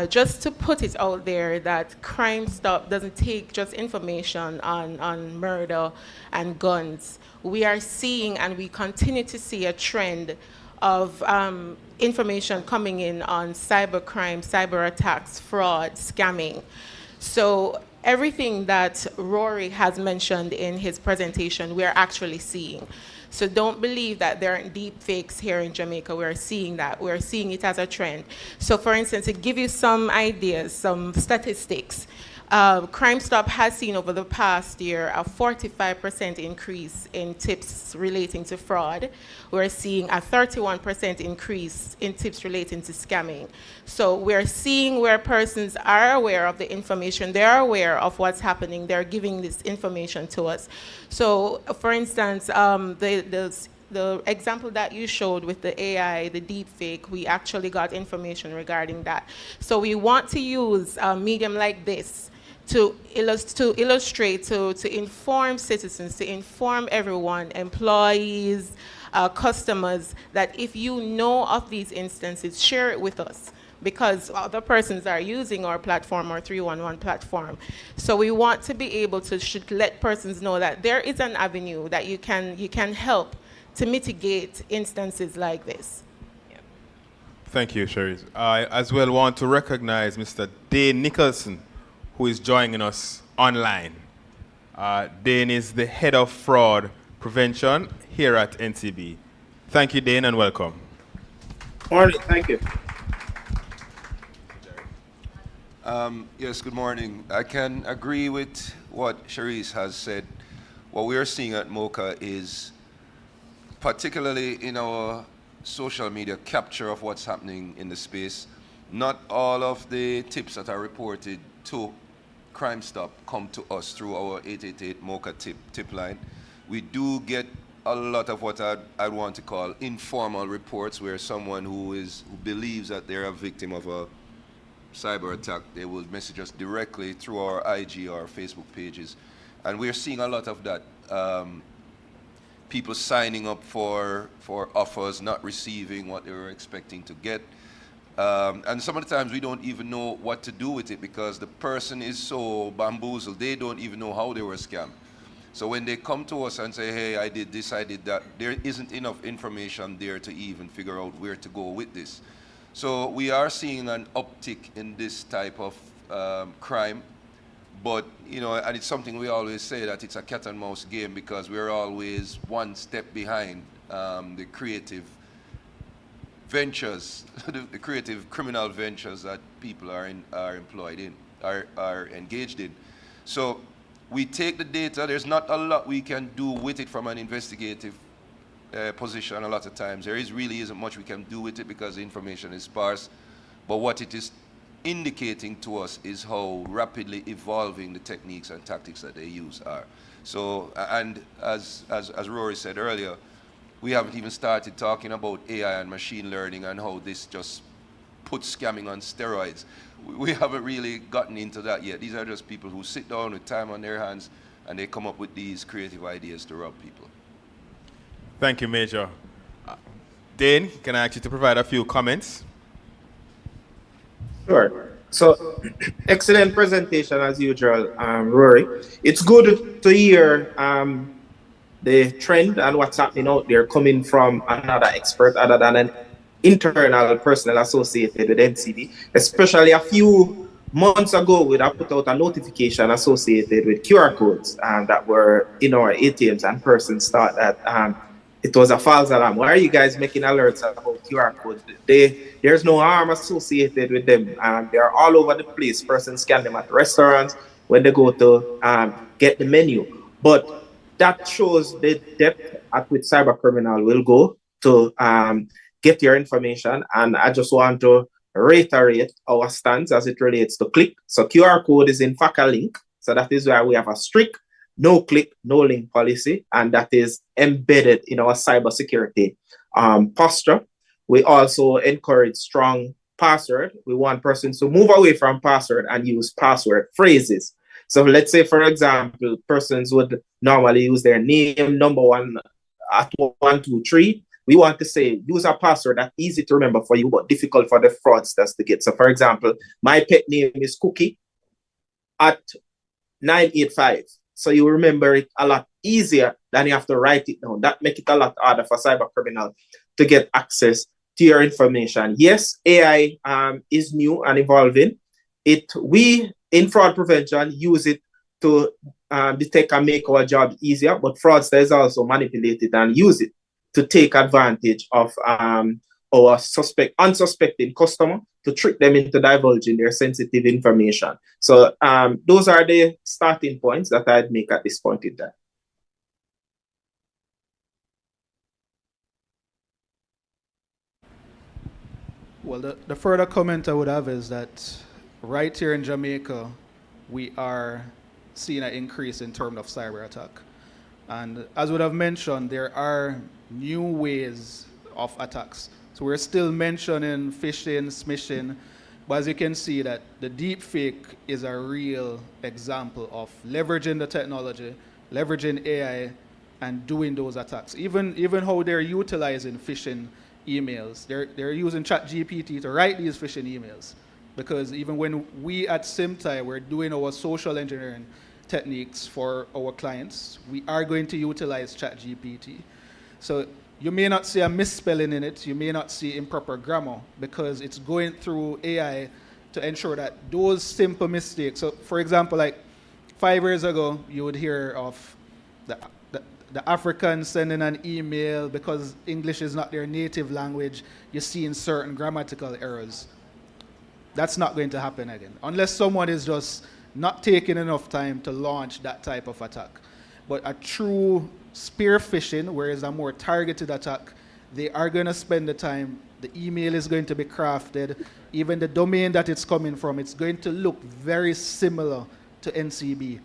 Just to put it out there that Crime Stop doesn't take just information on murder and guns. We are seeing, and we continue to see, a trend of information coming in on cybercrime, cyber attacks, fraud, scamming. So everything that Rory has mentioned in his presentation, we're actually seeing. So don't believe that there aren't deep fakes here in Jamaica. We're seeing that. We're seeing it as a trend. So for instance, to give you some ideas, some statistics, Crime Stop has seen over the past year a 45% increase in tips relating to fraud. We're seeing a 31% increase in tips relating to scamming. So we're seeing where persons are aware of the information, they're aware of what's happening, they're giving this information to us. So for instance, the example that you showed with the AI, the deepfake, we actually got information regarding that. So we want to use a medium like this to illustrate, to inform citizens, to inform everyone, employees, customers, that if you know of these instances, share it with us, because other persons are using our platform, our 311 platform. So we want to be able to let persons know that there is an avenue that you can help to mitigate instances like this. Yeah. Thank you, Cherise. I as well want to recognize Mr. Dane Nicholson, who is joining us online. Dane is the head of fraud prevention here at NCB. Thank you, Dane, and welcome. Morning, thank you. Yes, good morning. I can agree with what Cherise has said. What we are seeing at MOCA is, particularly in our social media capture of what's happening in the space, not all of the tips that are reported to Crime Stop come to us through our 888 MOCA tip line. We do get a lot of what I'd want to call informal reports, where someone who believes that they're a victim of a cyber attack, they will message us directly through our IG or Facebook pages. And we're seeing a lot of that. People signing up for offers, not receiving what they were expecting to get. And some of the times we don't even know what to do with it, because the person is so bamboozled, they don't even know how they were scammed. So when they come to us and say, hey, I did this, I did that, there isn't enough information there to even figure out where to go with this. So we are seeing an uptick in this type of crime. But, you know, and it's something we always say, that it's a cat and mouse game, because we're always one step behind the creative ventures, the creative criminal ventures that people are employed in, are engaged in. So we take the data. There's not a lot we can do with it from an investigative position. A lot of times there really isn't much we can do with it, because the information is sparse. But what it is indicating to us is how rapidly evolving the techniques and tactics that they use are. So, and as Rory said earlier, we haven't even started talking about AI and machine learning and how this just puts scamming on steroids. We haven't really gotten into that yet. These are just people who sit down with time on their hands and they come up with these creative ideas to rob people. Thank you, Major. Dane, can I ask you to provide a few comments? Sure. So, excellent presentation as usual, Rory. It's good to hear the trend and what's happening out there coming from another expert other than an internal personnel associated with NCB. Especially a few months ago, we have put out a notification associated with QR codes that were in our ATMs, and persons thought that it was a false alarm. Why are you guys making alerts about QR codes? There's no harm associated with them. They're all over the place. Persons scan them at restaurants when they go to get the menu. But that shows the depth at which cyber criminal will go to get your information. And I just want to reiterate our stance as it relates to click. So QR code is in fact a link. So that is why we have a strict no click, no link policy, and that is embedded in our cybersecurity posture. We also encourage strong password. We want persons to move away from password and use password phrases. So let's say, for example, persons would normally use their name, number one at 123. We want to say, use a password that's easy to remember for you, but difficult for the fraudsters to get. So for example, my pet name is Cookie at 985. So you remember it a lot easier than you have to write it down. That make it a lot harder for cyber criminal to get access to your information. Yes, AI is new and evolving. We in fraud prevention use it to detect and make our job easier, but fraudsters also manipulate it and use it to take advantage of our unsuspecting customer to trick them into divulging their sensitive information. So those are the starting points that I'd make at this point in time. Well, the further comment I would have is that right here in Jamaica, we are seeing an increase in terms of cyber attack. And as would have mentioned, there are new ways of attacks. So we're still mentioning phishing, smishing, but as you can see that the deep fake is a real example of leveraging the technology, leveraging AI, and doing those attacks. Even how they're utilizing phishing emails. They're using ChatGPT to write these phishing emails. Because even when we at Simtai, we're doing our social engineering techniques for our clients, we are going to utilize ChatGPT. So you may not see a misspelling in it, you may not see improper grammar, because it's going through AI to ensure that those simple mistakes. So for example, like 5 years ago, you would hear of the Africans sending an email because English is not their native language, you're seeing certain grammatical errors. That's not going to happen again, unless someone is just not taking enough time to launch that type of attack. But a true spear phishing, where it's a more targeted attack, they are going to spend the time, the email is going to be crafted, even the domain that it's coming from, it's going to look very similar to NCB.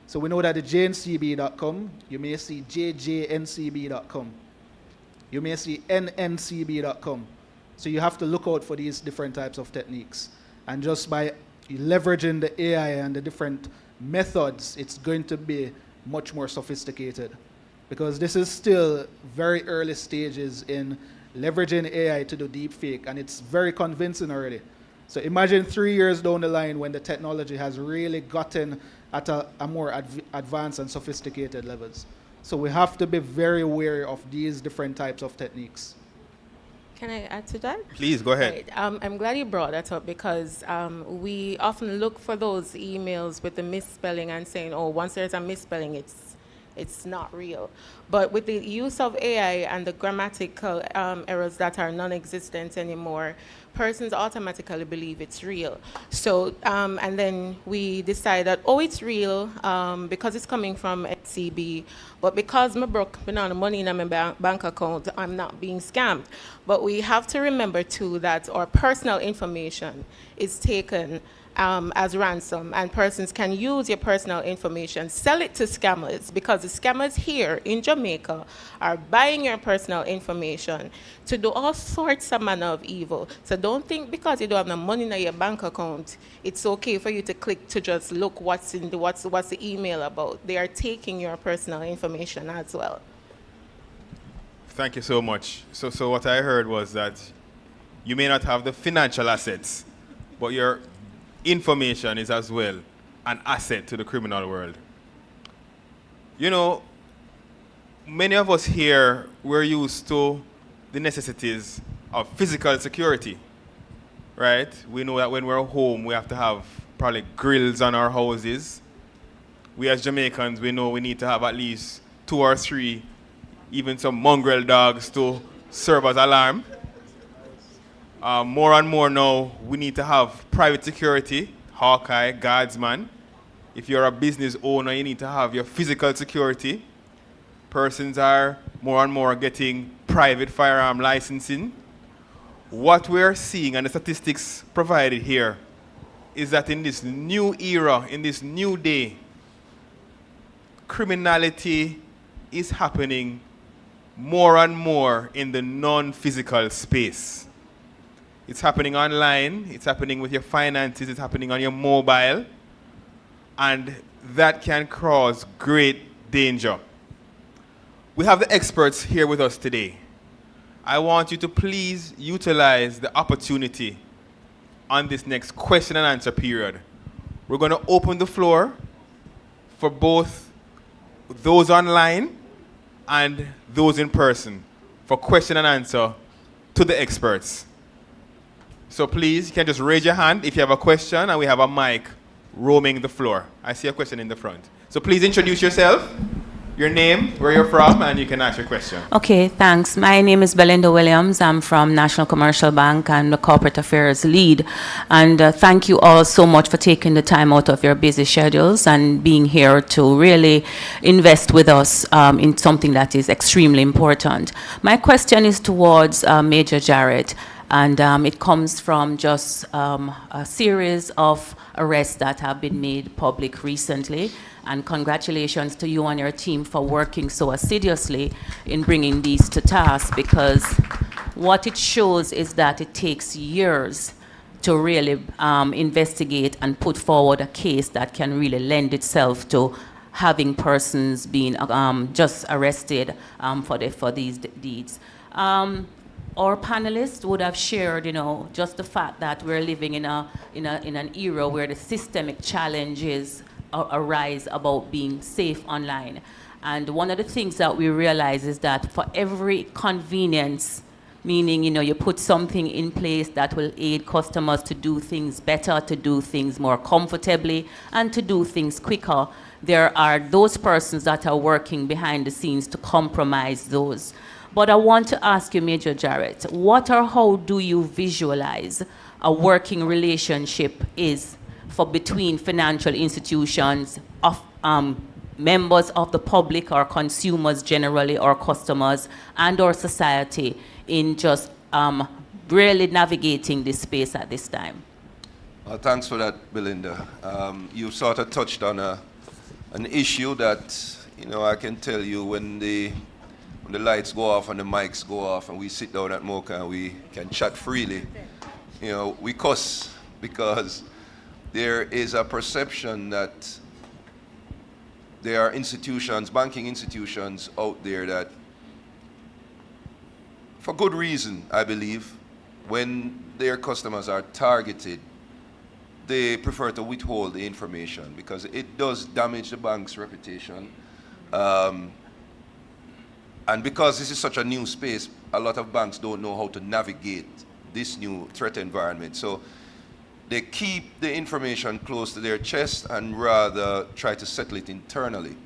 So we know that the jncb.com, you may see jjncb.com. You may see nncb.com. So you have to look out for these different types of techniques. And just by leveraging the AI and the different methods, it's going to be much more sophisticated. Because this is still very early stages in leveraging AI to do deepfake, and it's very convincing already. So imagine 3 years down the line when the technology has really gotten at a more advanced and sophisticated levels. So we have to be very wary of these different types of techniques. Can I add to that? Please, go ahead. Right. I'm glad you brought that up because we often look for those emails with the misspelling and saying, oh, once there's a misspelling, it's not real. But with the use of AI and the grammatical errors that are non-existent anymore, persons automatically believe it's real. So, and then we decide that, oh, it's real because it's coming from SCB, but because my broke the money in my bank account, I'm not being scammed. But we have to remember too that our personal information is taken as ransom, and persons can use your personal information, sell it to scammers, because the scammers here in Jamaica are buying your personal information to do all sorts of manner of evil. So don't think because you don't have no money in your bank account, it's okay for you to click to just look what's in the what's the email about. They are taking your personal information as well. Thank you so much. So what I heard was that you may not have the financial assets, but your information is as well an asset to the criminal world. You know, many of us here, we're used to the necessities of physical security, right? We know that when we're home, we have to have probably grills on our houses. We as Jamaicans, we know we need to have at least 2 or 3, even some mongrel dogs to serve as alarm. More and more now, we need to have private security, Hawkeye, Guardsman. If you're a business owner, you need to have your physical security. Persons are more and more getting private firearm licensing. What we're seeing, and the statistics provided here, is that in this new era, in this new day, criminality is happening more and more in the non-physical space. It's happening online, it's happening with your finances, it's happening on your mobile, and that can cause great danger. We have the experts here with us today. I want you to please utilize the opportunity on this next question and answer period. We're going to open the floor for both those online and those in person for question and answer to the experts. So please, you can just raise your hand if you have a question, and we have a mic roaming the floor. I see a question in the front. So please introduce yourself, your name, where you're from, and you can ask your question. Okay, thanks. My name is Belinda Williams. I'm from National Commercial Bank and the Corporate Affairs Lead. And thank you all so much for taking the time out of your busy schedules and being here to really invest with us in something that is extremely important. My question is towards Major Jarrett, and it comes from just a series of arrests that have been made public recently. And congratulations to you and your team for working so assiduously in bringing these to task, because what it shows is that it takes years to really investigate and put forward a case that can really lend itself to having persons being just arrested for these deeds. Our panelists would have shared, just the fact that we're living in an era where the systemic challenges arise about being safe online. And one of the things that we realize is that for every convenience, meaning, you put something in place that will aid customers to do things better, to do things more comfortably, and to do things quicker, there are those persons that are working behind the scenes to compromise those. But I want to ask you, Major Jarrett, what or how do you visualize a working relationship is for between financial institutions, of members of the public or consumers generally, or customers, and our society in just really navigating this space at this time? Thanks for that, Belinda. You sort of touched on an issue that, I can tell you when the lights go off and the mics go off and we sit down at Mocha and we can chat freely, we cuss because there is a perception that there are institutions, banking institutions out there that, for good reason, I believe, when their customers are targeted, they prefer to withhold the information because it does damage the bank's reputation. And because this is such a new space, a lot of banks don't know how to navigate this new threat environment. So they keep the information close to their chest and rather try to settle it internally.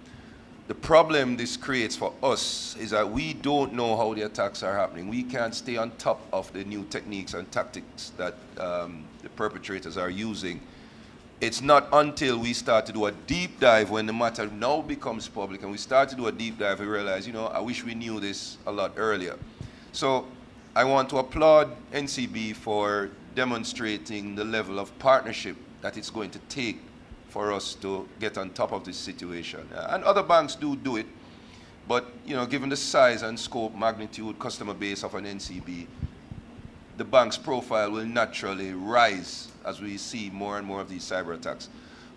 The problem this creates for us is that we don't know how the attacks are happening. We can't stay on top of the new techniques and tactics that the perpetrators are using. It's not until we start to do a deep dive, when the matter now becomes public, and we start to do a deep dive, we realize, I wish we knew this a lot earlier. So I want to applaud NCB for demonstrating the level of partnership that it's going to take for us to get on top of this situation. And other banks do it, but given the size and scope, magnitude, customer base of an NCB, the bank's profile will naturally rise as we see more and more of these cyber attacks.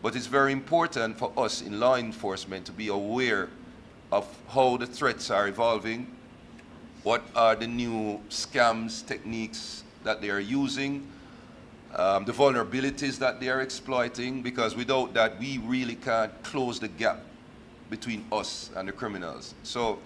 But it's very important for us in law enforcement to be aware of how the threats are evolving, what are the new scams, techniques that they are using, the vulnerabilities that they are exploiting, because without that, we really can't close the gap between us and the criminals. So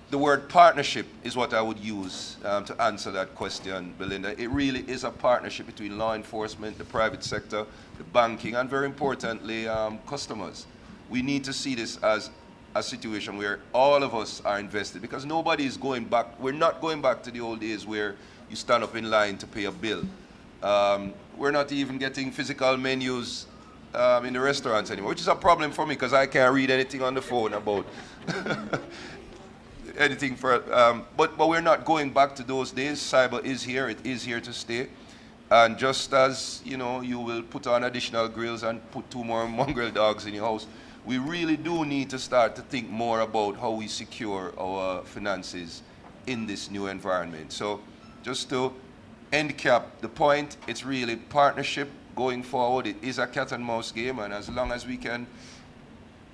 the word partnership is what I would use to answer that question, Belinda. It really is a partnership between law enforcement, the private sector, the banking, and very importantly, customers. We need to see this as a situation where all of us are invested, because nobody is going back. We're not going back to the old days where you stand up in line to pay a bill. We're not even getting physical menus in the restaurants anymore, which is a problem for me because I can't read anything on the phone about anything but we're not going back to those days. Cyber is here. It is here to stay. And just as, you will put on additional grills and put 2 more mongrel dogs in your house, we really do need to start to think more about how we secure our finances in this new environment. So just to end cap the point, it's really partnership going forward. It is a cat and mouse game, and as long as we can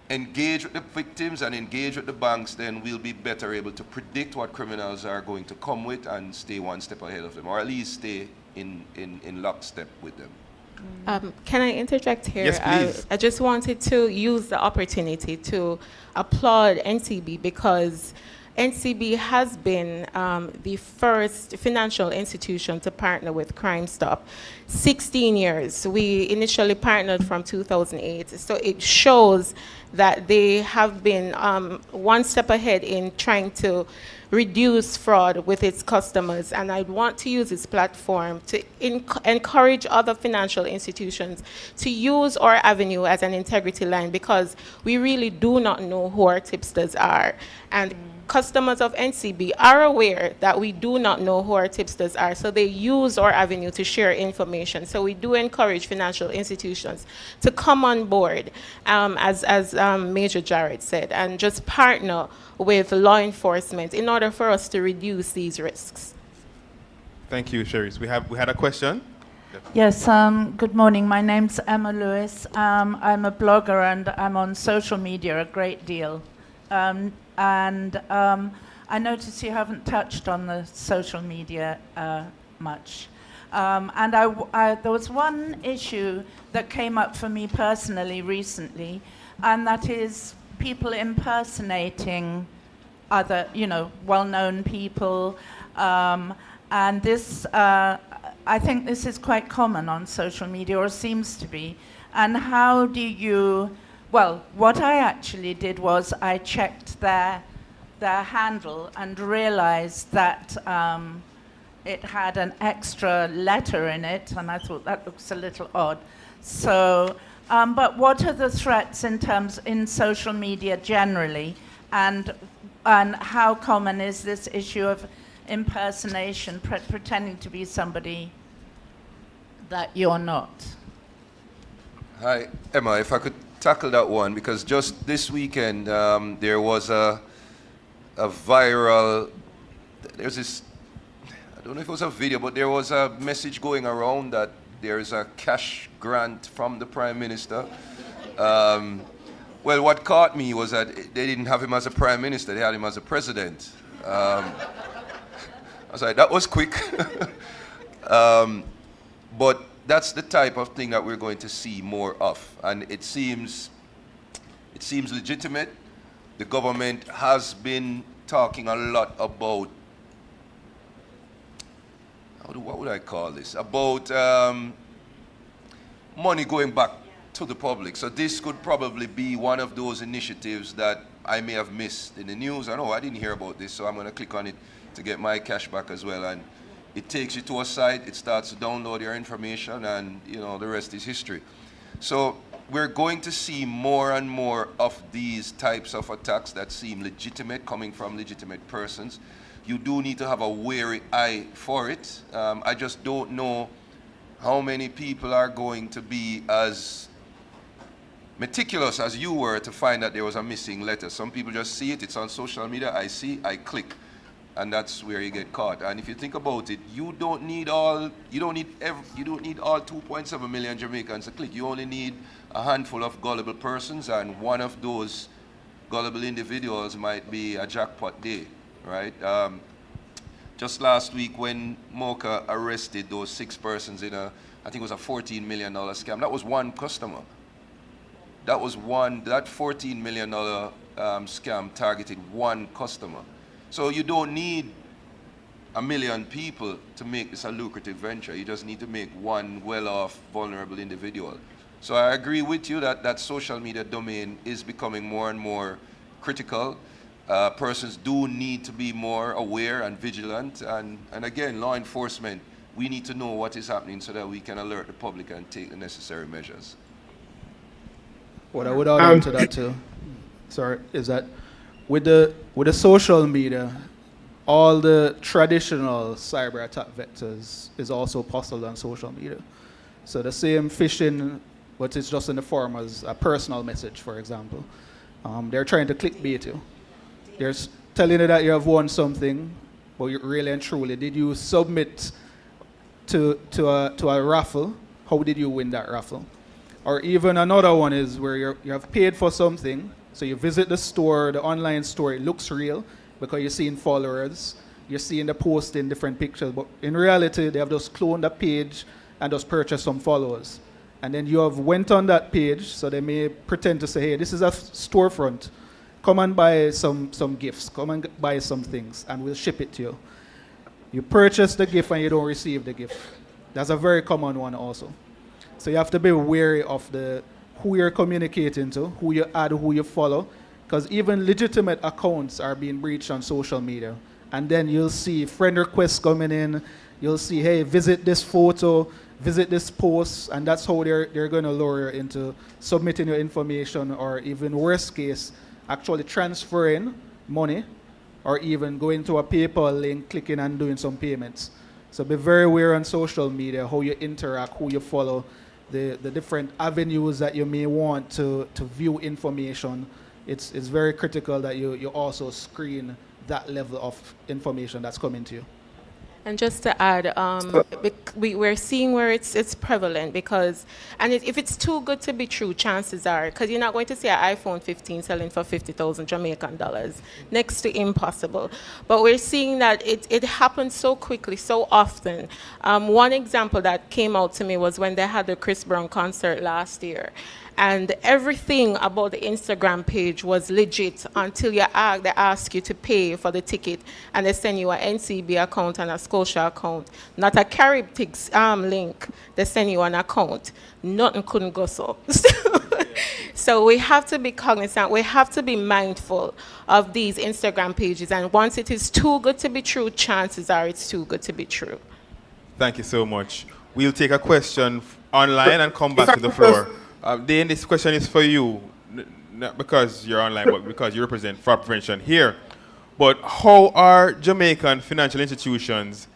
engage with the victims and engage with the banks, then we'll be better able to predict what criminals are going to come with and stay one step ahead of them, or at least stay in lockstep with them. Can I interject here? Yes, please. I just wanted to use the opportunity to applaud NCB because NCB has been the first financial institution to partner with Crime Stop. 16 years. We initially partnered from 2008. So it shows that they have been one step ahead in trying to reduce fraud with its customers. And I want to use this platform to encourage other financial institutions to use our avenue as an integrity line because we really do not know who our tipsters are. And customers of NCB are aware that we do not know who our tipsters are, so they use our avenue to share information. So we do encourage financial institutions to come on board, as Major Jarrett said, and just partner with law enforcement in order for us to reduce these risks. Thank you, Cherise. We had a question. Yes, good morning. My name's Emma Lewis. I'm a blogger and I'm on social media a great deal. I notice you haven't touched on the social media much. There was one issue that came up for me personally recently, and that is people impersonating other, well-known people. And this, I think this is quite common on social media, or seems to be. And how do you... Well, what I actually did was I checked their handle and realized that it had an extra letter in it, and I thought that looks a little odd. So, but what are the threats in social media generally, and how common is this issue of impersonation, pretending to be somebody that you're not? Hi, Emma, if I could tackle that one, because just this weekend there was a viral, there's this, I don't know if it was a video, but there was a message going around that there's a cash grant from the Prime Minister. Well, what caught me was that they didn't have him as a Prime Minister, they had him as a President. I was like, that was quick. But that's the type of thing that we're going to see more of, and it seems legitimate. The government has been talking a lot about, what would I call this? About money going back to the public. So this could probably be one of those initiatives that I may have missed in the news. I know I didn't hear about this, so I'm going to click on it to get my cash back as well. And it takes you to a site, it starts to download your information, and the rest is history. So we're going to see more and more of these types of attacks that seem legitimate, coming from legitimate persons. You do need to have a wary eye for it. I just don't know how many people are going to be as meticulous as you were to find that there was a missing letter. Some people just see it, it's on social media, I see, I click. And that's where you get caught. And if you think about it, you don't need all 2.7 million Jamaicans to click. You only need a handful of gullible persons, and one of those gullible individuals might be a jackpot day, right? Just last week when Mocha arrested those 6 persons in I think it was a $14 million scam, that was one customer. That $14 million scam targeted one customer. So you don't need 1 million people to make this a lucrative venture. You just need to make one well-off, vulnerable individual. So I agree with you that social media domain is becoming more and more critical. Persons do need to be more aware and vigilant. And again, law enforcement, we need to know what is happening so that we can alert the public and take the necessary measures. What I would add on to that too, is that with the social media, all the traditional cyber attack vectors is also possible on social media. So the same phishing, but it's just in the form as a personal message, for example. They're trying to clickbait you. They're telling you that you have won something, but you really and truly, did you submit to a raffle? How did you win that raffle? Or even another one is where you have paid for something. So you visit the store, the online store, it looks real because you're seeing followers, you're seeing the post in different pictures, but in reality, they have just cloned the page and just purchased some followers. and then you have went on that page, so they may pretend to say, hey, this is a storefront. Come and buy some gifts. Come and buy some things, and we'll ship it to you. You purchase the gift and you don't receive the gift. That's a very common one also. So you have to be wary of who you're communicating to, who you add, who you follow, because even legitimate accounts are being breached on social media. And then you'll see friend requests coming in. You'll see, hey, visit this photo, visit this post, and that's how they're going to lure you into submitting your information, or even worst case, actually transferring money, or even going to a PayPal link, clicking and doing some payments. So be very aware on social media, how you interact, who you follow, the different avenues that you may want to view information. It's very critical that you also screen that level of information that's coming to you. And just to add, we're seeing where it's prevalent because, and if it's too good to be true, chances are, because you're not going to see an iPhone 15 selling for 50,000 Jamaican dollars, next to impossible. But we're seeing that it happens so quickly, so often. One example that came out to me was when they had the Chris Brown concert last year. And everything about the Instagram page was legit until they ask you to pay for the ticket, and they send you an NCB account and a Scotia account, not a Caribtix link. They send you an account. Nothing couldn't go so. So we have to be cognizant. We have to be mindful of these Instagram pages. And once it is too good to be true, chances are it's too good to be true. Thank you so much. We'll take a question online and come back to the floor. Dane, this question is for you, not because you're online, but because you represent fraud prevention here. But how are Jamaican financial institutions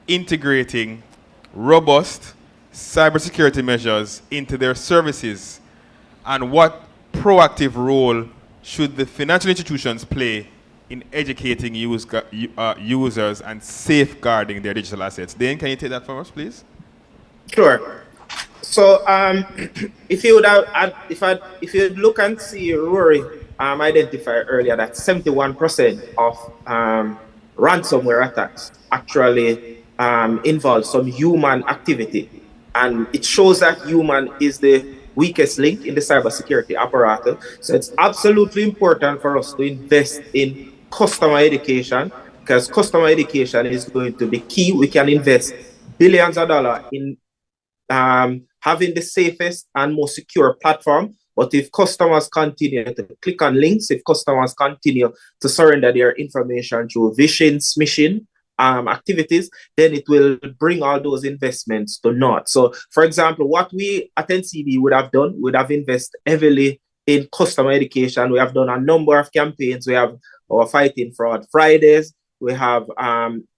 integrating robust cybersecurity measures into their services? And what proactive role should the financial institutions play in educating users and safeguarding their digital assets? Dane, can you take that from us, please? Sure. So if you look and see Rory identify earlier that 71% of ransomware attacks actually involve some human activity, and it shows that human is the weakest link in the cybersecurity apparatus. So it's absolutely important for us to invest in customer education, because customer education is going to be key. We can invest billions of dollars in having the safest and most secure platform. But if customers continue to click on links, if customers continue to surrender their information through phishing, smishing activities, then it will bring all those investments to naught. So, for example, what we at NCB would have done, would have invested heavily in customer education. We have done a number of campaigns. We have our Fighting Fraud Fridays. We have,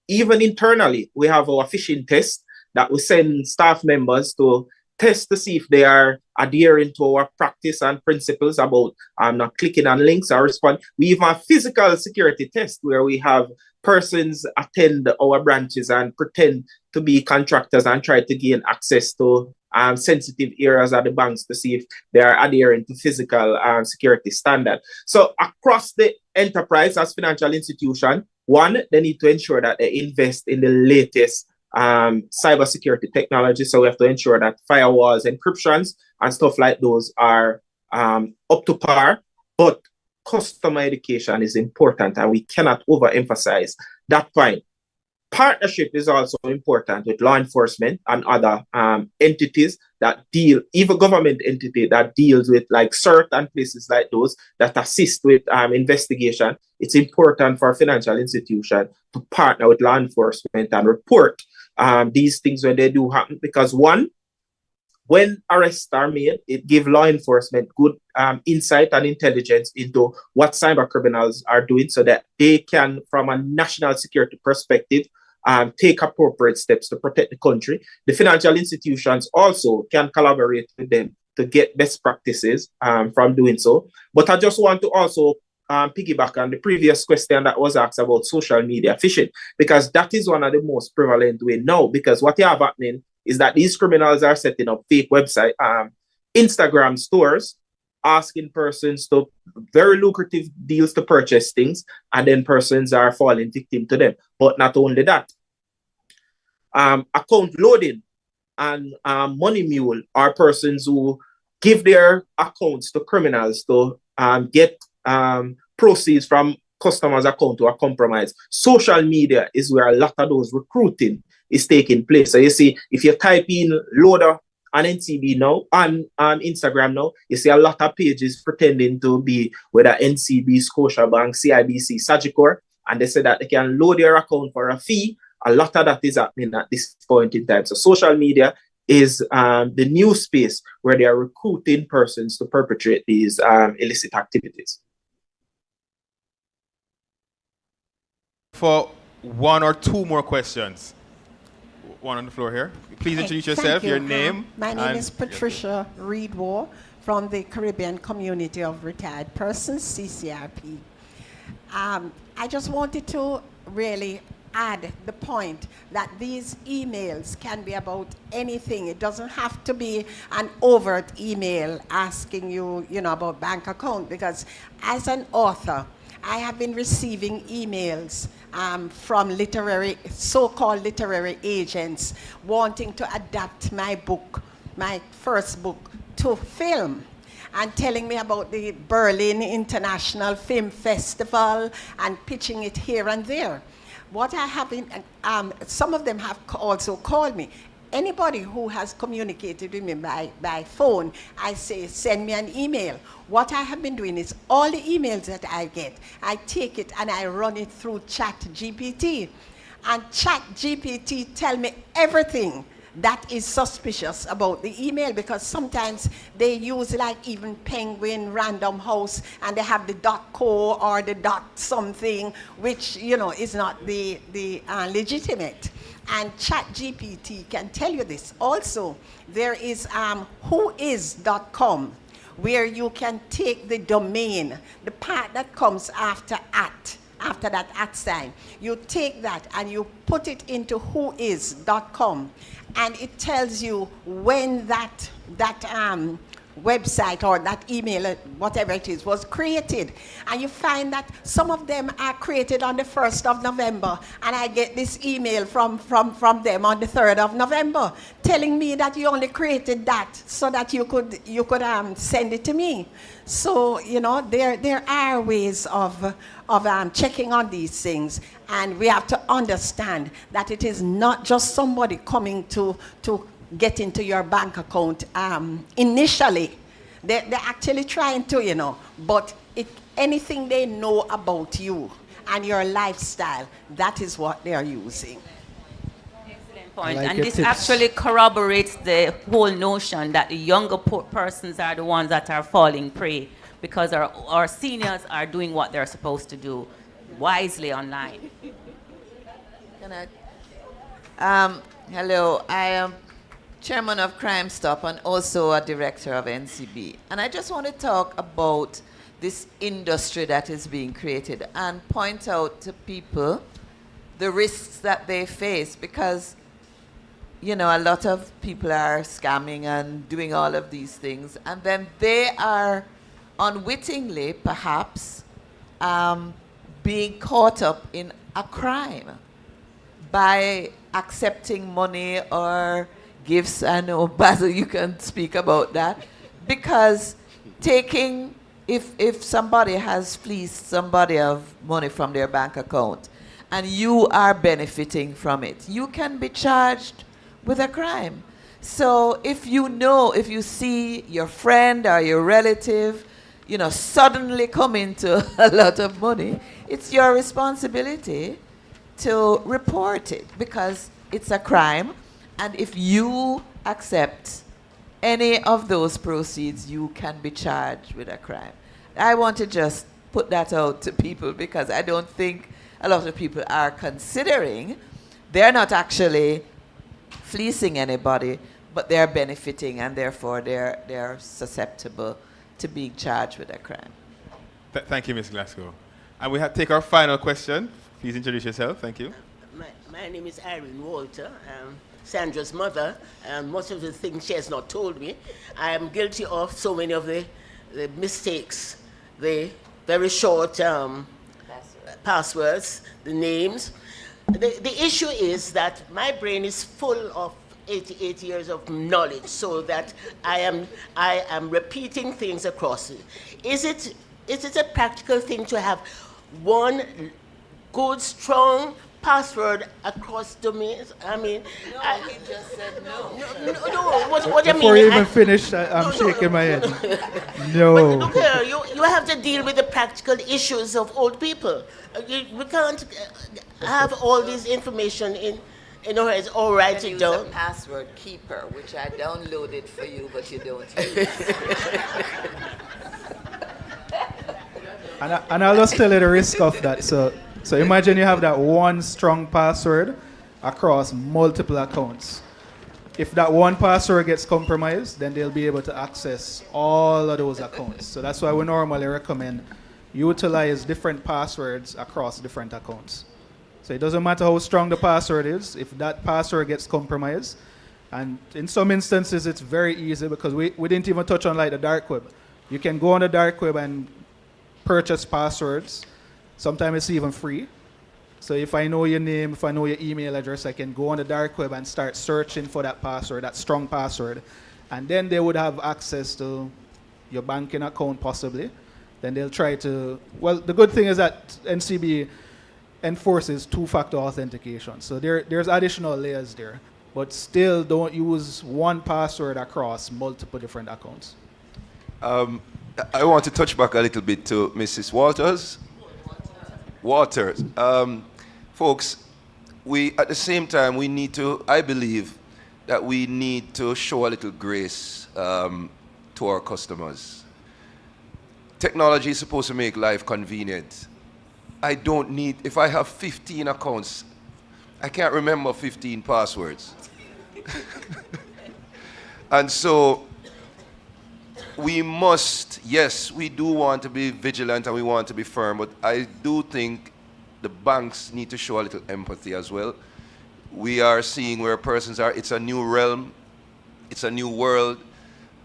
even internally, we have our phishing test that we send staff members to test to see if they are adhering to our practice and principles about not clicking on links or respond. We even have physical security tests where we have persons attend our branches and pretend to be contractors and try to gain access to sensitive areas of the banks to see if they are adhering to physical security standard. So across the enterprise as financial institution, one, they need to ensure that they invest in the latest cybersecurity technology. So we have to ensure that firewalls, encryptions, and stuff like those are up to par. But customer education is important, and we cannot overemphasize that point. Partnership is also important with law enforcement and other entities that deal, even government entity that deals with like CERT and places like those that assist with investigation. It's important for a financial institution to partner with law enforcement and report these things when they do happen, because one, when arrests are made, it gives law enforcement good insight and intelligence into what cyber criminals are doing, so that they can, from a national security perspective, take appropriate steps to protect the country. The financial institutions also can collaborate with them to get best practices from doing so. But I just want to also piggyback on the previous question that was asked about social media phishing, because that is one of the most prevalent way now, because what you have happening is that these criminals are setting up fake website, Instagram stores, asking persons to very lucrative deals to purchase things, and then persons are falling victim to them. But not only that, account loading and money mule are persons who give their accounts to criminals to get proceeds from customers' account to a compromise. Social media is where a lot of those recruiting is taking place. So you see, if you type in loader on NCB now, on Instagram now, you see a lot of pages pretending to be whether NCB, Scotiabank, CIBC, Sagicor, and they say that they can load your account for a fee. A lot of that is happening at this point in time. So social media is the new space where they are recruiting persons to perpetrate these illicit activities. For one or two more questions. One on the floor here. Please introduce yourself, your name. My name is Patricia Reedwar from the Caribbean Community of Retired Persons, CCRP. I just wanted to really add the point that these emails can be about anything. It doesn't have to be an overt email asking you, about bank account, because as an author, I have been receiving emails from so-called literary agents wanting to adapt my book, my first book, to film, and telling me about the Berlin International Film Festival and pitching it here and there. What I have been, some of them have also called me. Anybody who has communicated with me by phone, I say, send me an email. What I have been doing is all the emails that I get, I take it and I run it through ChatGPT. And ChatGPT tell me everything that is suspicious about the email, because sometimes they use like even Penguin, Random House, and they have the .co or the .something, which, is not the legitimate. And ChatGPT can tell you this. Also, there is whois.com, where you can take the domain, the part that comes after that @ sign. You take that and you put it into whois.com, and it tells you when that website or that email, whatever it is, was created. And you find that some of them are created on the 1st of November, and I get this email from them on the 3rd of November telling me that you only created that so that you could send it to me. So, there are ways of checking on these things, and we have to understand that it is not just somebody coming to get into your bank account initially. They're actually trying to, but anything they know about you and your lifestyle, that is what they are using. Excellent point. And this actually corroborates the whole notion that the younger persons are the ones that are falling prey, because our seniors are doing what they're supposed to do wisely online. Hello, I am Chairman of Crime Stop and also a director of NCB. And I just want to talk about this industry that is being created and point out to people the risks that they face, because, a lot of people are scamming and doing all of these things, and then they are unwittingly, perhaps, being caught up in a crime by accepting money or gifts. I know, Basil, you can speak about that. Because if somebody has fleeced somebody of money from their bank account and you are benefiting from it, you can be charged with a crime. So if you see your friend or your relative, suddenly come into a lot of money, it's your responsibility to report it, because it's a crime. And if you accept any of those proceeds, you can be charged with a crime. I want to just put that out to people, because I don't think a lot of people are considering. They're not actually fleecing anybody, but they're benefiting, and therefore they're susceptible to being charged with a crime. Thank you, Ms. Glasgow. And we take our final question. Please introduce yourself. Thank you. My name is Irene Walter. Sandra's mother, and most of the things she has not told me. I am guilty of so many of the mistakes, the very short passwords, the names. The issue is that my brain is full of 88 years of knowledge, so that I am repeating things across it. Is it a practical thing to have one good, strong password across domains? I mean, No, he just said no. no. What I mean? Before you even finish, I'm shaking my head. No. But look here, you have to deal with the practical issues of old people. We can't have all this information in our heads or write it down. Use a password keeper, which I downloaded for you, but you don't use. And I'll just tell you the risk of that. So imagine you have that one strong password across multiple accounts. If that one password gets compromised, then they'll be able to access all of those accounts. So that's why we normally recommend utilize different passwords across different accounts. So it doesn't matter how strong the password is, if that password gets compromised, and in some instances it's very easy because we didn't even touch on like the dark web. You can go on the dark web and purchase passwords. Sometimes it's even free. So if I know your name, if I know your email address, I can go on the dark web and start searching for that password, that strong password. And then they would have access to your banking account possibly. Then they'll try to, well, the good thing is that NCB enforces two-factor authentication. So there's additional layers there. But still don't use one password across multiple different accounts. I want to touch back a little bit to Mrs. Waters. Folks, at the same time, we need to, I believe, that we need to show a little grace to our customers. Technology is supposed to make life convenient. I don't need, if I have 15 accounts, I can't remember 15 passwords. And so, we must, yes, we do want to be vigilant and we want to be firm, but I do think the banks need to show a little empathy as well. We are seeing where persons are. It's a new realm. It's a new world.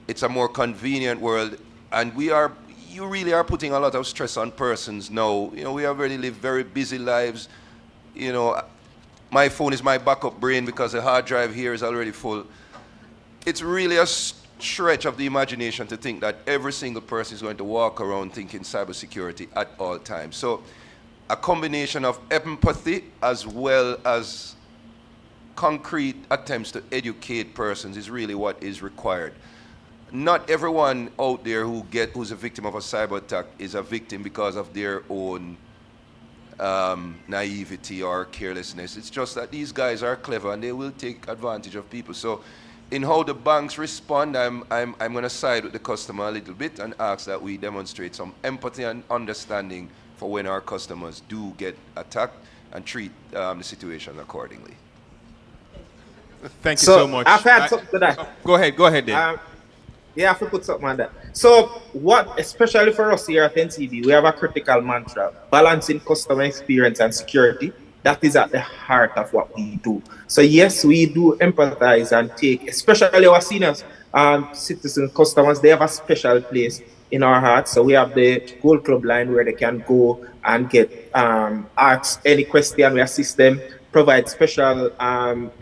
It's a more convenient world. And you really are putting a lot of stress on persons now. You know, we already live very busy lives. You know, my phone is my backup brain because the hard drive here is already full. It's really a stretch of the imagination to think that every single person is going to walk around thinking cybersecurity at all times. So a combination of empathy as well as concrete attempts to educate persons is really what is required. Not everyone out there who's a victim of a cyber attack is a victim because of their own naivety or carelessness. It's just that these guys are clever and they will take advantage of people. So in how the banks respond, I'm going to side with the customer a little bit and ask that we demonstrate some empathy and understanding for when our customers do get attacked and treat the situation accordingly. Thank you so much. I've had something to that. Go ahead, Dave. Yeah, I have to put something on that. So what, especially for us here at NCB, we have a critical mantra, balancing customer experience and security. That is at the heart of what we do. So yes, we do empathize and take, especially our seniors citizen customers, they have a special place in our hearts. So we have the Gold Club line where they can go and get asked any question. We assist them, provide special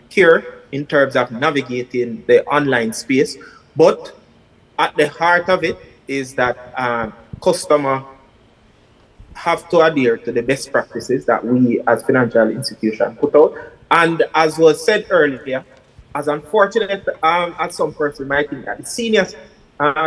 care in terms of navigating the online space. But at the heart of it is that customer have to adhere to the best practices that we as financial institutions put out. And as was said earlier, as unfortunate as some person might think that the senior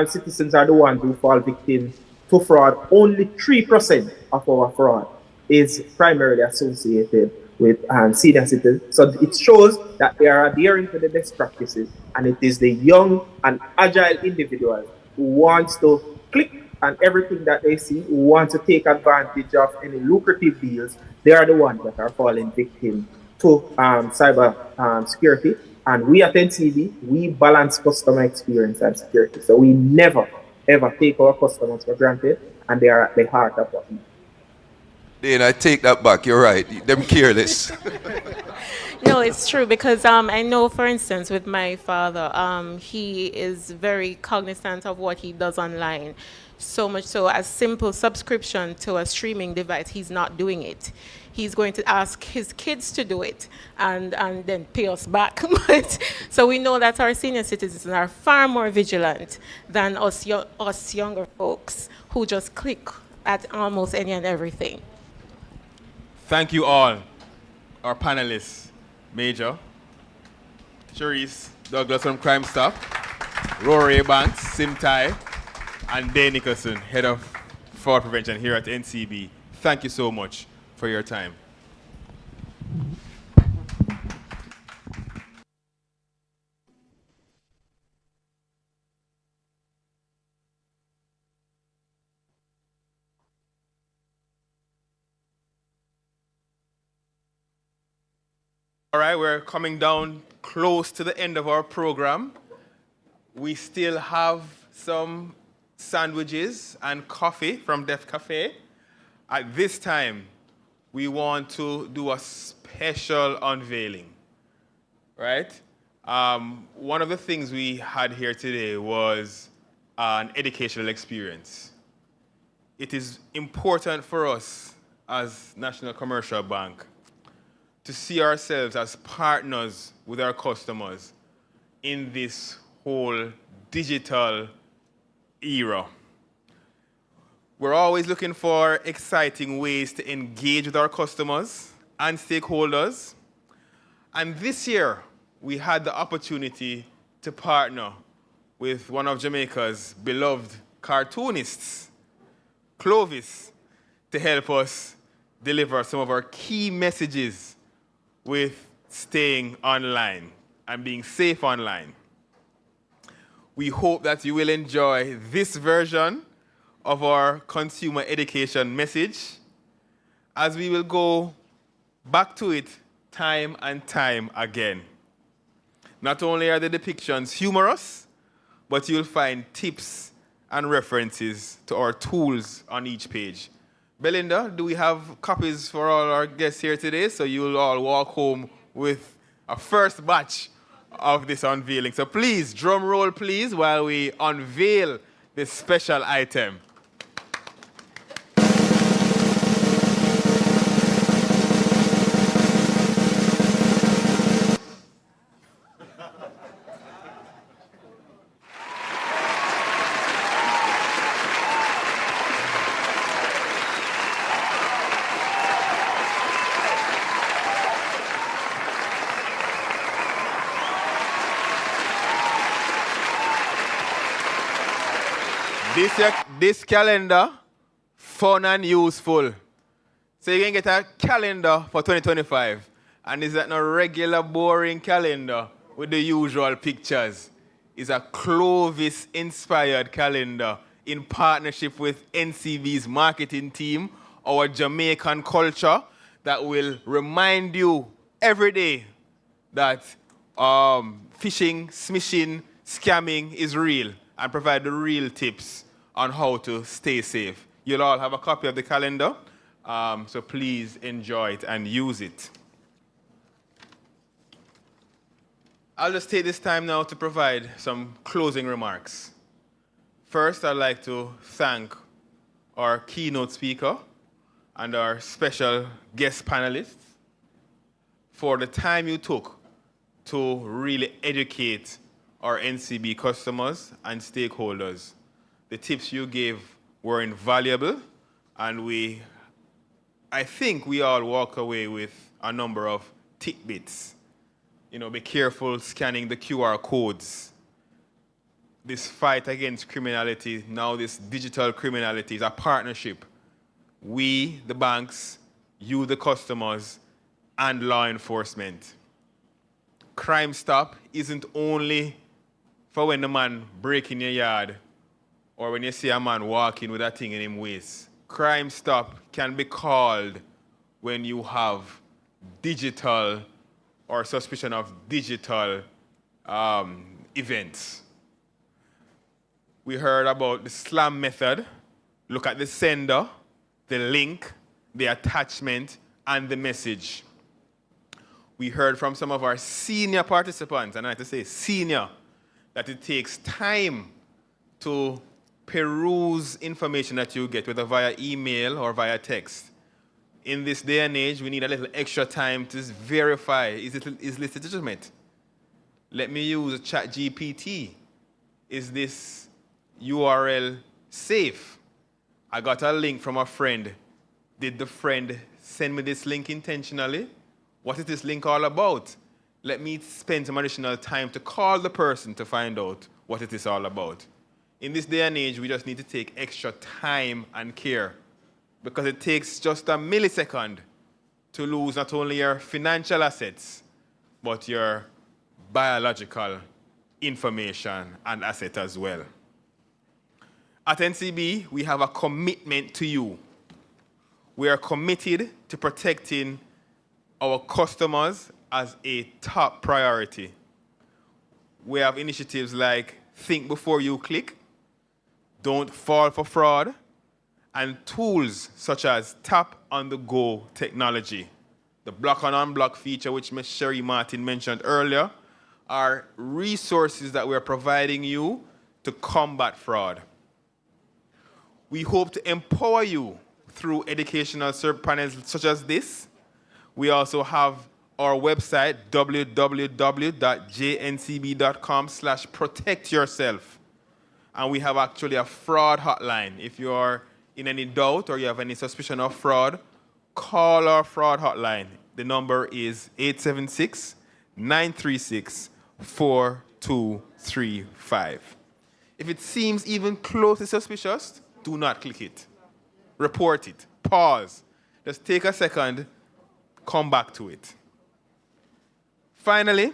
citizens are the ones who fall victim to fraud, only 3% of our fraud is primarily associated with senior citizens. So it shows that they are adhering to the best practices, and it is the young and agile individuals who wants to click on everything that they see, who want to take advantage of any lucrative deals. They are the ones that are falling victim to cyber security. And we at NCB, we balance customer experience and security. So we never, ever take our customers for granted, and they are at the heart of what we do. Dane, I take that back. You're right. Them careless. No, it's true because I know, for instance, with my father, he is very cognizant of what he does online. So much so, a simple subscription to a streaming device, he's not doing it. he's going to ask his kids to do it and then pay us back. But, so we know that our senior citizens are far more vigilant than us younger folks who just click at almost any and everything. Thank you all, our panelists, Major, Cherise Douglas from Crime Stop, Rory Banks, Simtai, and Dane Nicholson, Head of Fraud Prevention here at NCB. Thank you so much for your time. All right, we're coming down close to the end of our program. We still have some sandwiches and coffee from Def Cafe. At this time, we want to do a special unveiling, right? One of the things we had here today was an educational experience. It is important for us as National Commercial Bank to see ourselves as partners with our customers in this whole digital era. We're always looking for exciting ways to engage with our customers and stakeholders. And this year, we had the opportunity to partner with one of Jamaica's beloved cartoonists, Clovis, to help us deliver some of our key messages with staying online and being safe online. We hope that you will enjoy this version of our consumer education message, as we will go back to it time and time again. Not only are the depictions humorous, but you'll find tips and references to our tools on each page. Belinda, do we have copies for all our guests here today? So you'll all walk home with a first batch of this unveiling. So please, drum roll please, while we unveil this special item. This calendar, fun and useful. So you can get a calendar for 2025. And it's not a regular boring calendar with the usual pictures. It's a Clovis-inspired calendar in partnership with NCB's marketing team, our Jamaican culture, that will remind you every day that phishing, smishing, scamming is real and provide the real tips on how to stay safe. You'll all have a copy of the calendar, so please enjoy it and use it. I'll just take this time now to provide some closing remarks. First, I'd like to thank our keynote speaker and our special guest panelists for the time you took to really educate our NCB customers and stakeholders. The tips you gave were invaluable, and I think we all walk away with a number of tidbits. You know, be careful scanning the QR codes. This fight against criminality, now this digital criminality, is a partnership. We, the banks, you, the customers, and law enforcement. Crime Stop isn't only for when the man breaks in your yard or when you see a man walking with a thing in his waist. Crime Stop can be called when you have digital or suspicion of digital events. We heard about the SLAM method. Look at the sender, the link, the attachment, and the message. We heard from some of our senior participants, and I have to say senior, that it takes time to peruse information that you get, whether via email or via text. In this day and age, we need a little extra time to verify, is this legitimate? Let me use ChatGPT. Is this URL safe? I got a link from a friend. Did the friend send me this link intentionally? What is this link all about? Let me spend some additional time to call the person to find out what it is all about. In this day and age, we just need to take extra time and care, because it takes just a millisecond to lose not only your financial assets, but your biological information and asset as well. At NCB, we have a commitment to you. We are committed to protecting our customers as a top priority. We have initiatives like Think Before You Click, Don't Fall for Fraud, and tools such as Tap on the Go technology. The block and unblock feature, which Ms. Sherry Martin mentioned earlier, are resources that we're providing you to combat fraud. We hope to empower you through educational panels such as this. We also have our website, www.jncb.com/protectyourself. And we have actually a fraud hotline. If you are in any doubt or you have any suspicion of fraud, call our fraud hotline. The number is 876-936-4235. If it seems even closely suspicious, do not click it. Report it. Pause. Just take a second, come back to it. Finally,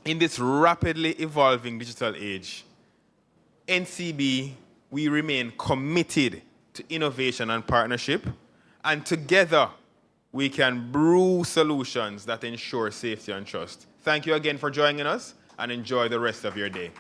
in this rapidly evolving digital age, NCB, we remain committed to innovation and partnership, and together we can brew solutions that ensure safety and trust. Thank you again for joining us, and enjoy the rest of your day.